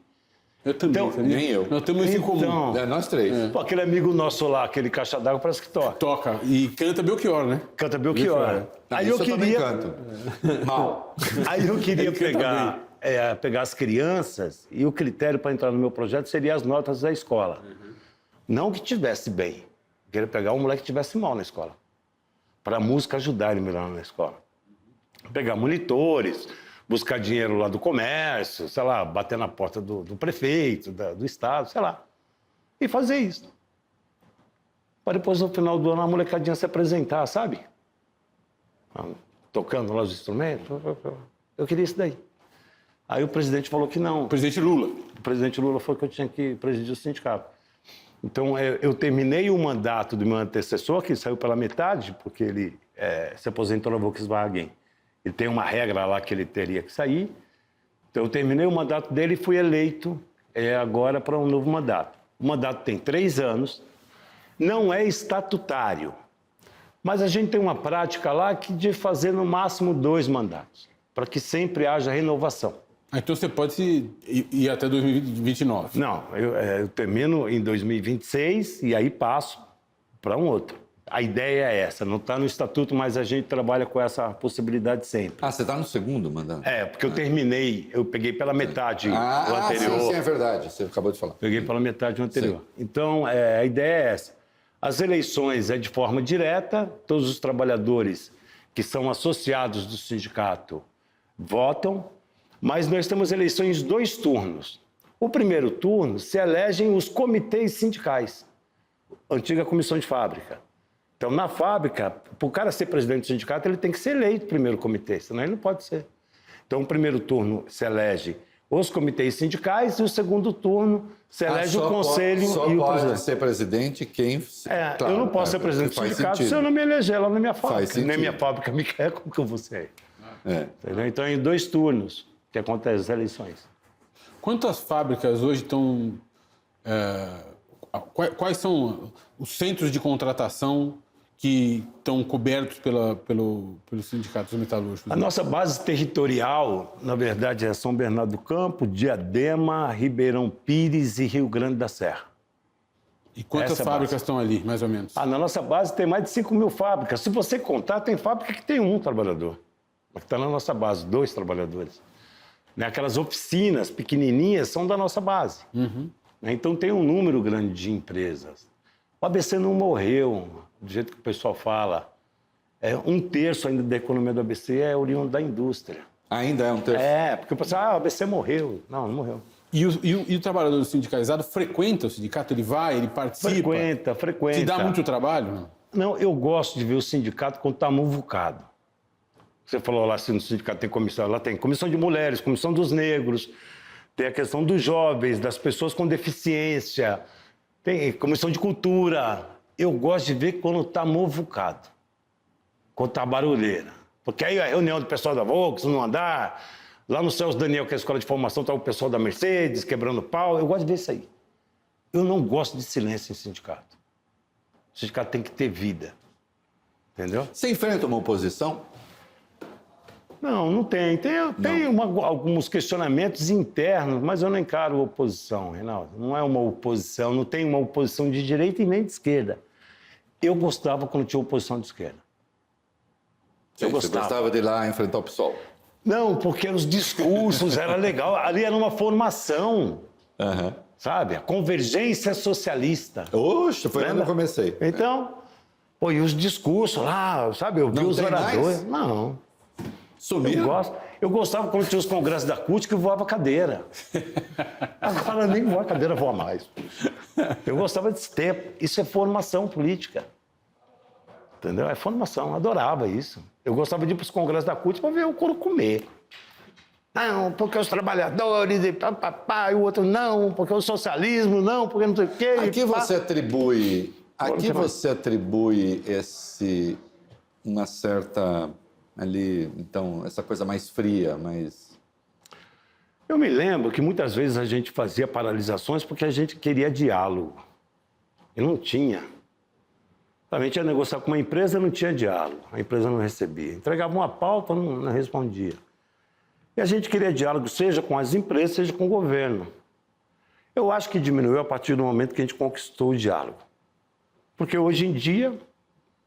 Eu também, Então, nem eu. Nós temos isso em comum. Nós três. Pô, aquele amigo nosso lá, aquele caixa d'água, parece que toca. Toca. E canta Belchior, né? Canta Belchior. Aí eu também queria... canto. Mal. Aí eu queria Ele canta pegar as crianças e o critério para entrar no meu projeto seria as notas da escola. Não que tivesse bem. Eu queria pegar um moleque que tivesse mal na escola. Para a música ajudar ele melhor na escola. Pegar monitores, buscar dinheiro lá do comércio, sei lá, bater na porta do prefeito, do estado, sei lá. E fazer isso. Para depois, no final do ano, a molecadinha se apresentar, sabe? Tocando lá os instrumentos. Eu queria isso daí. Aí o presidente falou que não. O presidente Lula. O presidente Lula falou que eu tinha que presidir o sindicato. Então, eu terminei o mandato do meu antecessor, que saiu pela metade, porque ele se aposentou na Volkswagen. Ele tem uma regra lá que ele teria que sair. Então, eu terminei o mandato dele e fui eleito agora para um novo mandato. O mandato tem 3 anos, Não é estatutário. Mas a gente tem uma prática lá de fazer no máximo 2 mandatos, para que sempre haja renovação. Então você pode ir até 2029. Não, eu termino em 2026 e aí passo para um outro. A ideia é essa, não está no estatuto, mas a gente trabalha com essa possibilidade sempre. Ah, você está no segundo mandato? Porque eu terminei, eu peguei pela metade o anterior. Sim, é verdade, você acabou de falar. Peguei pela metade o anterior. Então, a ideia é essa. As eleições é de forma direta, todos os trabalhadores que são associados do sindicato votam, mas nós temos eleições 2 turnos. O primeiro turno se elegem os comitês sindicais, antiga comissão de fábrica. Então, na fábrica, para o cara ser presidente do sindicato, ele tem que ser eleito primeiro comitê, senão ele não pode ser. Então, o primeiro turno se elege os comitês sindicais e o segundo turno se elege o conselho e o presidente. Só pode ser presidente quem... eu não posso ser presidente do sindicato se eu não me eleger lá na minha fábrica. Nem minha fábrica me quer, como que eu vou ser? Então, em 2 turnos que acontecem as eleições. Quantas fábricas hoje estão... Quais são os centros de contratação que estão cobertos pelos sindicatos metalúrgicos? A nossa base territorial, na verdade, é São Bernardo do Campo, Diadema, Ribeirão Pires e Rio Grande da Serra. E quantas fábricas estão ali, mais ou menos? Na nossa base tem mais de 5.000 fábricas. Se você contar, tem fábrica que tem 1 trabalhador. Mas está na nossa base, 2 trabalhadores. Aquelas oficinas pequenininhas são da nossa base. Então tem um número grande de empresas. O ABC não morreu, do jeito que o pessoal fala. 1/3 ainda da economia do ABC é oriundo da indústria. Ainda é 1/3? Porque o pessoal, o ABC morreu. Não morreu. E o trabalhador sindicalizado frequenta o sindicato? Ele vai, ele participa? Frequenta. Te dá muito trabalho? Não, eu gosto de ver o sindicato quando está muvucado. Você falou lá assim, no sindicato tem comissão. Lá tem comissão de mulheres, comissão dos negros, tem a questão dos jovens, das pessoas com deficiência, tem comissão de cultura. Eu gosto de ver quando está muvucado, quando está barulheira. Porque aí a reunião do pessoal da Volks, no andar, lá no Celso Daniel, que é a escola de formação, está o pessoal da Mercedes quebrando pau. Eu gosto de ver isso aí. Eu não gosto de silêncio em sindicato. O sindicato tem que ter vida. Entendeu? Você enfrenta uma oposição? Não tem. Tem alguns questionamentos internos, mas eu não encaro oposição, Reinaldo. Não é uma oposição, não tem uma oposição de direita e nem de esquerda. Eu gostava quando tinha oposição de esquerda. Você gostava de ir lá enfrentar o PSOL? Não, porque os discursos eram legal. Ali era uma formação, sabe? A convergência socialista. Oxe, foi quando eu comecei. Então, e os discursos lá, sabe? Eu vi os oradores. Não. Sumiu? Eu gostava quando tinha os congressos da CUT que voava cadeira. Agora nem voa cadeira, voa mais. Eu gostava desse tempo. Isso é formação política. Entendeu? É formação. Adorava isso. Eu gostava de ir para os congressos da CUT para ver o couro comer. Não, porque os trabalhadores e papapá, e o outro não, porque o socialismo não, porque não sei o quê. Aqui você atribui uma certa... ali, então, essa coisa mais fria, mais... Eu me lembro que muitas vezes a gente fazia paralisações porque a gente queria diálogo. E não tinha. A gente ia negociar com uma empresa, não tinha diálogo. A empresa não recebia. Entregava uma pauta, não respondia. E a gente queria diálogo, seja com as empresas, seja com o governo. Eu acho que diminuiu a partir do momento que a gente conquistou o diálogo. Porque hoje em dia,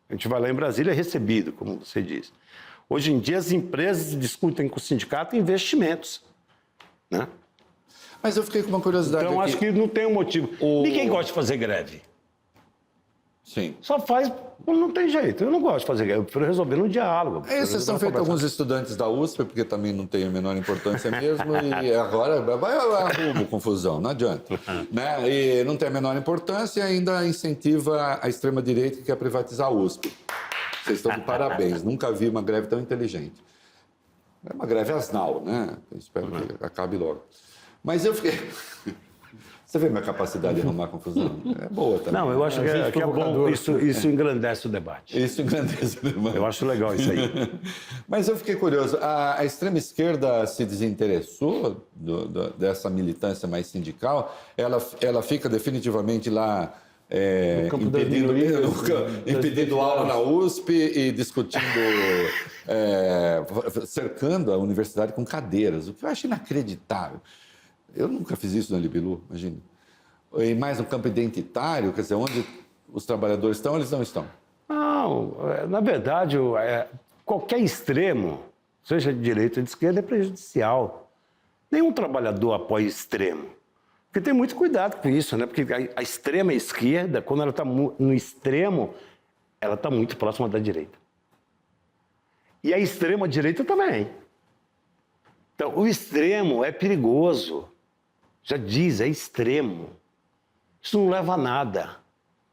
a gente vai lá em Brasília, é recebido, como você disse. Hoje em dia, as empresas discutem com o sindicato investimentos. Né? Mas eu fiquei com uma curiosidade Então, aqui. acho que não tem um motivo. Ninguém gosta de fazer greve. Sim. Só faz, não tem jeito. Eu não gosto de fazer greve, eu prefiro resolver no diálogo. Exceção feita alguns estudantes da USP, porque também não tem a menor importância mesmo, e agora vai arrumo confusão, não adianta. Né? E não tem a menor importância e ainda incentiva a extrema-direita que quer privatizar a USP. Vocês estão de parabéns, nunca vi uma greve tão inteligente. É uma greve asnal, né? Eu espero que acabe logo. Mas eu fiquei... Você vê minha capacidade de arrumar confusão? É boa também. Não, eu acho que é bom, isso engrandece o debate. Isso engrandece o debate. Eu acho legal isso aí. Mas eu fiquei curioso, a extrema-esquerda se desinteressou dessa militância mais sindical? Ela fica definitivamente lá campo das impedindo, minorias, impedindo aula na USP e discutindo, cercando a universidade com cadeiras, o que eu acho inacreditável. Eu nunca fiz isso na Libilu, imagina. E mais um campo identitário, quer dizer, onde os trabalhadores estão, eles não estão. Não, na verdade, qualquer extremo, seja de direita ou de esquerda, é prejudicial. Nenhum trabalhador apoia extremo. Porque tem muito cuidado com isso, né? Porque a extrema esquerda, quando ela está no extremo, ela está muito próxima da direita. E a extrema direita também. Então, o extremo é perigoso. Já diz, é extremo. Isso não leva a nada.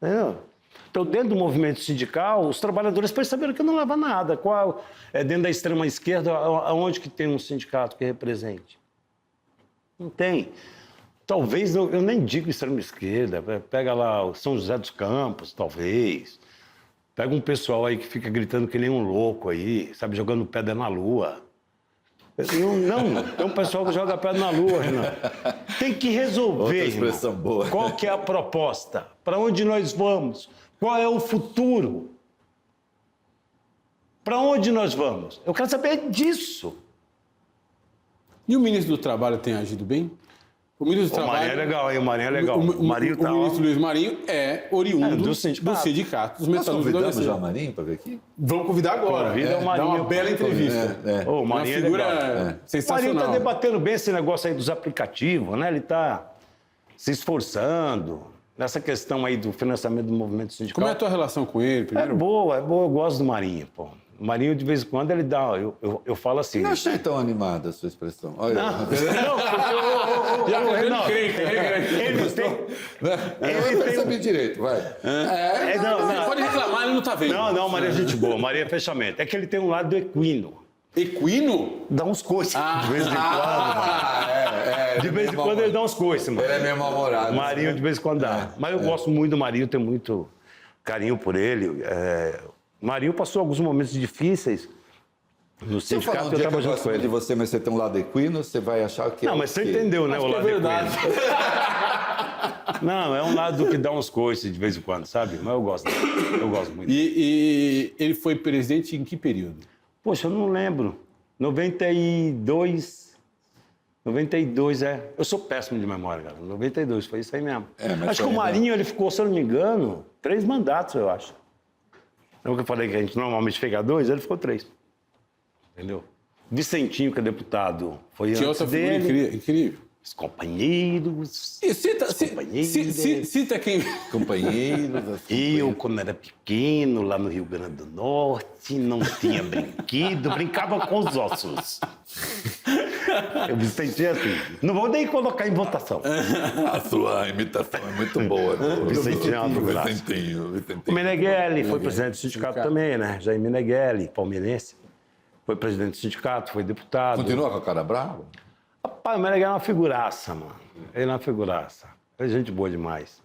Entendeu? Então, dentro do movimento sindical, os trabalhadores perceberam que não leva a nada. Dentro da extrema esquerda, aonde que tem um sindicato que represente? Não tem. Talvez, eu nem digo extrema esquerda, pega lá o São José dos Campos, talvez. Pega um pessoal aí que fica gritando que nem um louco aí, sabe, jogando pedra na lua. Não, tem um pessoal que joga pedra na lua, Renan. Tem que resolver, outra expressão irmão. boa. Qual que é a proposta? Para onde nós vamos? Qual é o futuro? Para onde nós vamos? Eu quero saber disso. E o ministro do Trabalho tem agido bem? O ministro do Trabalho... Marinho é legal, hein? O Marinho é legal. O Marinho tá, o ministro Luiz Marinho é oriundo do sindicato dos Nós metalúrgicos. convidamos já o Marinho para vir aqui? Vamos convidar agora. Convida o Marinho. Dá uma bela entrevista. O Marinho uma figura é legal. sensacional. O Marinho está debatendo bem esse negócio aí dos aplicativos, né? Ele está se esforçando nessa questão aí do financiamento do movimento sindical. Como é a tua relação com ele, primeiro? É boa, eu gosto do Marinho, pô. O Marinho, de vez em quando, ele dá... Eu falo assim... Não achei tão animada a sua expressão. Olha, Não, porque eu percebi direito, vai. Pode reclamar, ele não tá vendo. Não, Maria é gente boa, Maria é fechamento. É que ele tem um lado equino. Equino? Dá uns coices de vez em quando. De vez em quando ele dá uns coices, mano. Ele é meio mal-humorado. Marinho, de vez em quando dá. Mas eu gosto muito do Marinho, tenho muito carinho por ele. Marinho passou alguns momentos difíceis no sindicato, eu estava junto com ele. De você, mas você tem um lado equino, você vai achar que... Não, mas você entendeu, né, o lado verdade. equino. Não, é um lado que dá uns coices de vez em quando, sabe? Mas eu gosto muito. E ele foi presidente em que período? Poxa, eu não lembro. 92, Eu sou péssimo de memória, cara. 92, foi isso aí mesmo. Acho que o Marinho, ele ficou, se eu não me engano, 3 mandatos, eu acho. Lembra que eu falei que a gente normalmente fica 2? Ele ficou 3. Entendeu? Vicentinho, que é deputado, foi Tinha antes outra figura dele. incrível. Os companheiros. E cita quem... Companheiros. Eu, quando era pequeno, lá no Rio Grande do Norte, não tinha brinquedo, brincava com os ossos. Eu me senti assim. Não vou nem colocar em votação. A sua imitação é muito boa. Né? Vicentinho é uma figuraça. Vicentinho. O Meneghelli foi presidente do sindicato também, né? Jair Meneghelli, palmeirense. Foi presidente do sindicato, foi deputado. Continua com a cara brava? Rapaz, o Meneghelli é uma figuraça, mano. Ele é uma figuraça. É gente boa demais.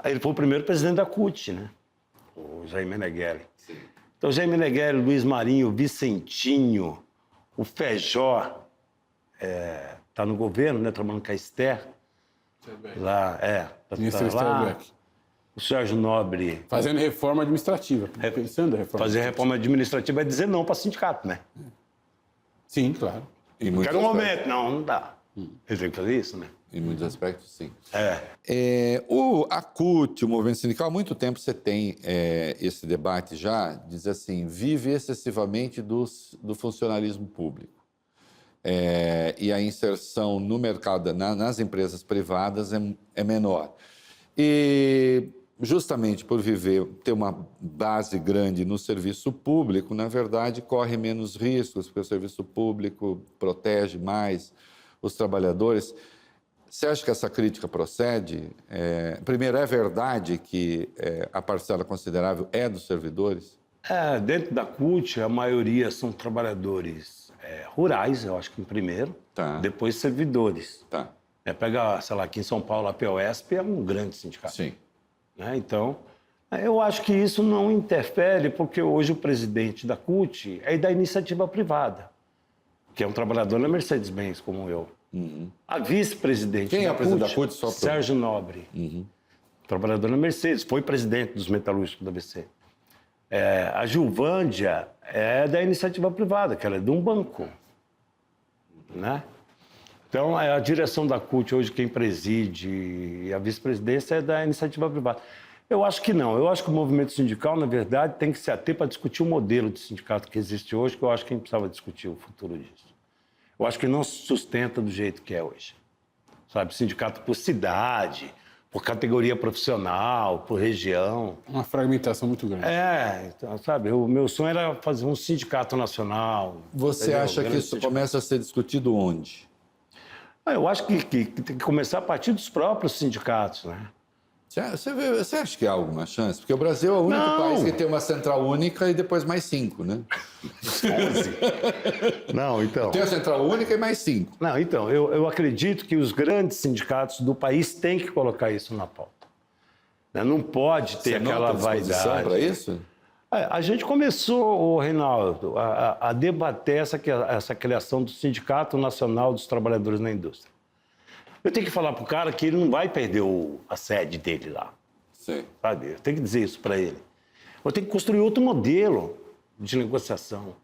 Ele foi o primeiro presidente da CUT, né? O Jair Meneghelli. Sim. Então, Jair Meneghelli, Luiz Marinho, Vicentinho, o Fejó, tá no governo, né? Trabalhando com a Esther. Lá, Ministro tá lá. Esther. O Sérgio Nobre. Fazendo reforma administrativa. Pensando em reforma. Fazer reforma administrativa é dizer não para sindicato, né? Sim, claro. Quero um momento. Não dá. Ele tem que fazer isso, né? Em muitos aspectos, sim. A CUT, o movimento sindical, há muito tempo você tem esse debate já, diz assim, vive excessivamente do funcionalismo público. E a inserção no mercado, nas empresas privadas, é menor. E justamente por ter uma base grande no serviço público, na verdade, corre menos riscos, porque o serviço público protege mais os trabalhadores. Você acha que essa crítica procede? Primeiro, é verdade que a parcela considerável é dos servidores? Dentro da CUT, a maioria são trabalhadores rurais, eu acho que em primeiro, depois servidores. Tá. Pega, sei lá, aqui em São Paulo, a POSP é um grande sindicato. Sim. Então, eu acho que isso não interfere, porque hoje o presidente da CUT é da iniciativa privada, que é um trabalhador na Mercedes-Benz, como eu. A vice-presidente Quem é o presidente da CUT? Sérgio Nobre. trabalhador na Mercedes, foi presidente dos metalúrgicos da ABC. A Gilvândia é da iniciativa privada, que ela é de um banco, né? Então, a direção da CUT, hoje quem preside e a vice-presidência é da iniciativa privada. Eu acho que não. Eu acho que o movimento sindical, na verdade, tem que se ater para discutir o modelo de sindicato que existe hoje, que eu acho que a gente precisava discutir o futuro disso. Eu acho que não se sustenta do jeito que é hoje. Sabe, sindicato por cidade, por categoria profissional, por região. Uma fragmentação muito grande. Então, sabe, o meu sonho era fazer um sindicato nacional. Você entendeu? acha que isso começa a ser discutido onde? Eu acho que tem que começar a partir dos próprios sindicatos, né? Você acha que há alguma chance? Porque o Brasil é o único país que tem uma central única e depois mais 5, né? 11. Não, então... Tem a central única e mais 5. Não, então, eu acredito que os grandes sindicatos do país têm que colocar isso na pauta. Não pode ter aquela vaidade. Para isso? A gente começou, Reinaldo, a debater essa criação do Sindicato Nacional dos Trabalhadores na Indústria. Eu tenho que falar para o cara que ele não vai perder a sede dele lá. Sim. Sabe? Eu tenho que dizer isso para ele. Eu tenho que construir outro modelo de negociação.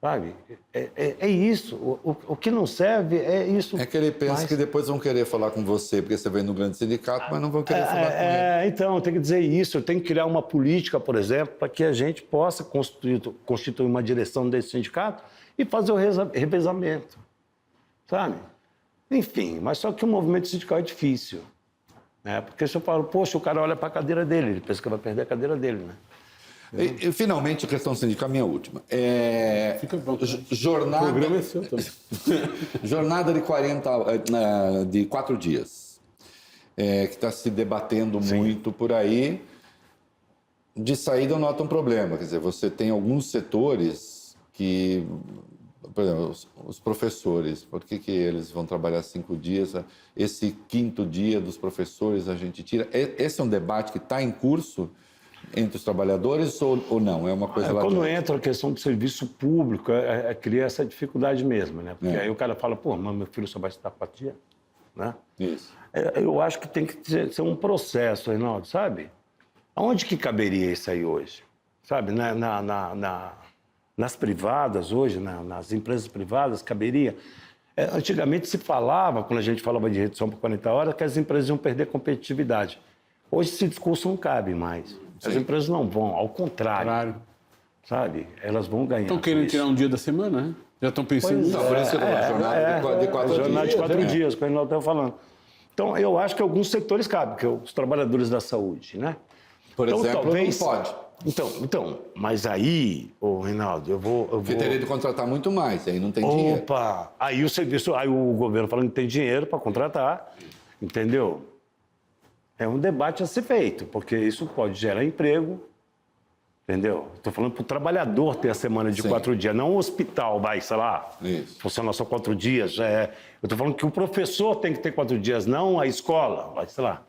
Sabe? É isso. O que não serve é isso. É que ele pensa que depois vão querer falar com você, porque você vem no grande sindicato, mas não vão querer falar com ele. Então, eu tenho que dizer isso. Eu tenho que criar uma política, por exemplo, para que a gente possa constituir uma direção desse sindicato e fazer o revezamento. Sabe? Enfim, mas só que o movimento sindical é difícil. Né? Porque se eu falo, poxa, o cara olha para a cadeira dele, ele pensa que vai perder a cadeira dele, né? E, finalmente, a questão sindical, minha última. Fica bom. Jornada... O programa é seu também. Jornada de 4 dias, que está se debatendo muito por aí. De saída, eu noto um problema. Quer dizer, você tem alguns setores que... Por exemplo, os professores, por que eles vão trabalhar 5 dias? Esse 5º dia dos professores a gente tira. Esse é um debate que está em curso entre os trabalhadores ou não? É uma coisa lá quando entra a questão do serviço público, cria essa dificuldade mesmo, né? Porque aí o cara fala, pô, mas meu filho só vai estudar 4 dias, né? Isso. Eu acho que tem que ser um processo, Reinaldo, sabe? Aonde que caberia isso aí hoje? Sabe, nas privadas hoje, nas empresas privadas, caberia. Antigamente se falava, quando a gente falava de redução por 40 horas, que as empresas iam perder competitividade. Hoje esse discurso não cabe mais. As empresas não vão, ao contrário. Sabe? Elas vão ganhar. Estão querendo tirar um dia da semana, né? Já estão pensando nisso. Por isso que jornada de 4 dias. Jornada de 4 dias, que o Reinaldo estava falando. Então, eu acho que alguns setores cabem, que é os trabalhadores da saúde, né? Por exemplo, talvez... não pode. Então, mas aí, Reinaldo, eu vou... Porque teria de contratar muito mais, aí não tem dinheiro. Opa! Aí o governo falando que tem dinheiro para contratar, entendeu? É um debate a ser feito, porque isso pode gerar emprego, entendeu? Estou falando para o trabalhador ter a semana de 4 dias, não o hospital vai, sei lá, funcionar só 4 dias. Eu estou falando que o professor tem que ter 4 dias, não a escola, vai, sei lá.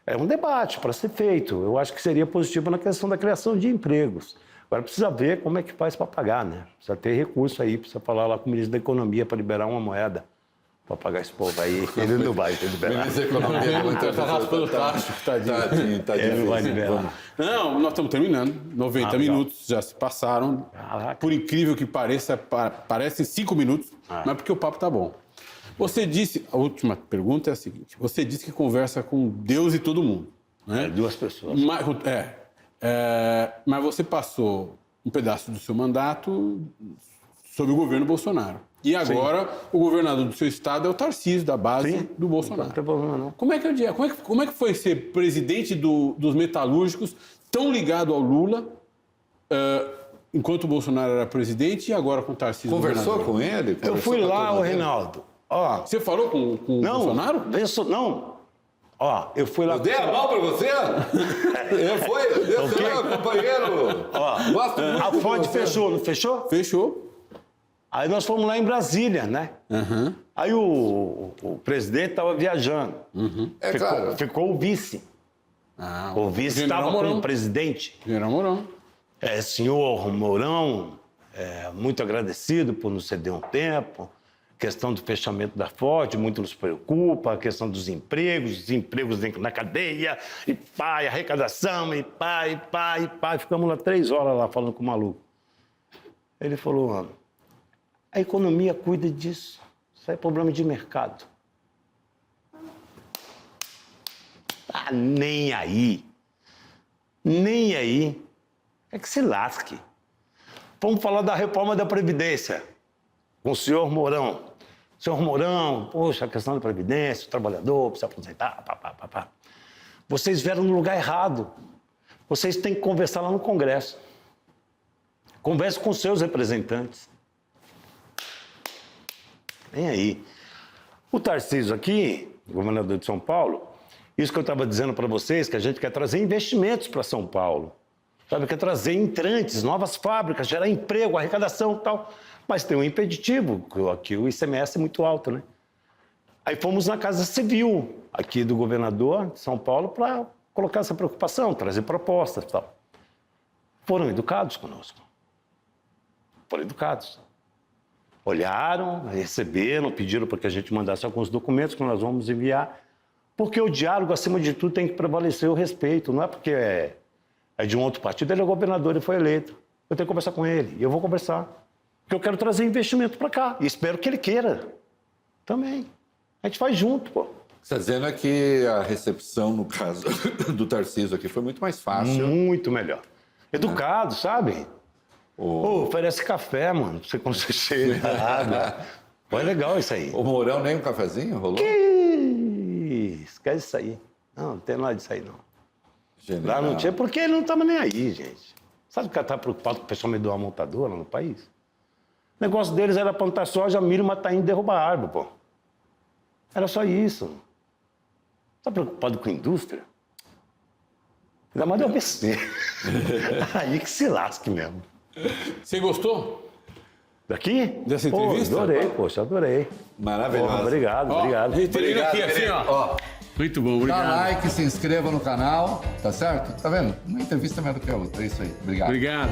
É um debate para ser feito. Eu acho que seria positivo na questão da criação de empregos. Agora precisa ver como é que faz para pagar, né? Precisa ter recurso aí, precisa falar lá com o ministro da Economia para liberar uma moeda para pagar esse povo aí. Ele não vai liberar. Ministro da Economia Está raspando o tacho, tadinho. Ele não vai liberar. Não, nós estamos terminando. 90 minutos já se passaram. Caraca. Por incrível que pareça, parecem 5 minutos, mas porque o papo tá bom. Você disse, a última pergunta é a seguinte, você disse que conversa com Deus e todo mundo, né? 2 pessoas. Mas você passou um pedaço do seu mandato sob o governo Bolsonaro. E agora o governador do seu estado é o Tarcísio, da base do Bolsonaro. Não tem problema, não. Como é que foi ser presidente dos metalúrgicos, tão ligado ao Lula, enquanto o Bolsonaro era presidente e agora com o Tarcísio? Conversou com ele? Eu fui lá, Reinaldo. Ó, você falou com o Bolsonaro? Não. Ó, eu fui lá... Eu dei a mão pra você? Meu companheiro. Ó, Gosto muito a fonte fechou, não fechou? Fechou. Aí nós fomos lá em Brasília, né? Uhum. Aí o presidente estava viajando. Uhum. Ficou o vice. O vice estava com o presidente. General Mourão. Senhor Mourão, muito agradecido por nos ceder um tempo. questão do fechamento da Ford, muito nos preocupa, a questão dos empregos, os empregos na cadeia, e pá, e arrecadação, e pá, e pá, e pá. Ficamos lá 3 horas lá falando com o maluco. Ele falou, mano, a economia cuida disso. Isso é problema de mercado. Ah, nem aí. Nem aí. É que se lasque. Vamos falar da reforma da Previdência. Com o senhor Mourão. Senhor Mourão, poxa, a questão da Previdência, o trabalhador precisa aposentar, pá. Vocês vieram no lugar errado. Vocês têm que conversar lá no Congresso. Converse com seus representantes. Vem aí. O Tarcísio aqui, governador de São Paulo, isso que eu estava dizendo para vocês, que a gente quer trazer investimentos para São Paulo. Sabe, quer trazer entrantes, novas fábricas, gerar emprego, arrecadação e tal. Mas tem um impeditivo, aqui o ICMS é muito alto, né? Aí fomos na Casa Civil, aqui do governador de São Paulo, para colocar essa preocupação, trazer propostas e tal. Foram educados conosco. Foram educados. Olharam, receberam, pediram para que a gente mandasse alguns documentos que nós vamos enviar, porque o diálogo, acima de tudo, tem que prevalecer o respeito. Não é porque é de um outro partido, ele é governador, ele foi eleito. Eu tenho que conversar com ele, e eu vou conversar. Porque eu quero trazer investimento para cá, e espero que ele queira também. A gente faz junto, pô. Você está dizendo é que a recepção, no caso do Tarcísio aqui, foi muito mais fácil. Muito melhor. Educado, sabe? Oferece café, mano, pra você quando você chega. Foi legal isso aí. O Mourão nem um cafezinho rolou? Que esquece isso aí. Não tem nada disso aí, não. Genial. Lá não tinha, porque ele não estava nem aí, gente. Sabe o cara tá preocupado com o pessoal me doar uma montadora no país? O negócio deles era plantar soja, milho, matar índio e derrubar árvore, pô. Era só isso. Tá preocupado com a indústria? Ainda mais de ABC. Aí que se lasque mesmo. Você gostou Daqui? dessa entrevista? Adorei, poxa, adorei. Maravilhoso. Obrigado. A gente termina aqui assim, ó. Ó, Muito bom, dá obrigado. like, se inscreva no canal, tá certo? Tá vendo? Uma entrevista é melhor do que a outra, é isso aí. Obrigado. Obrigado.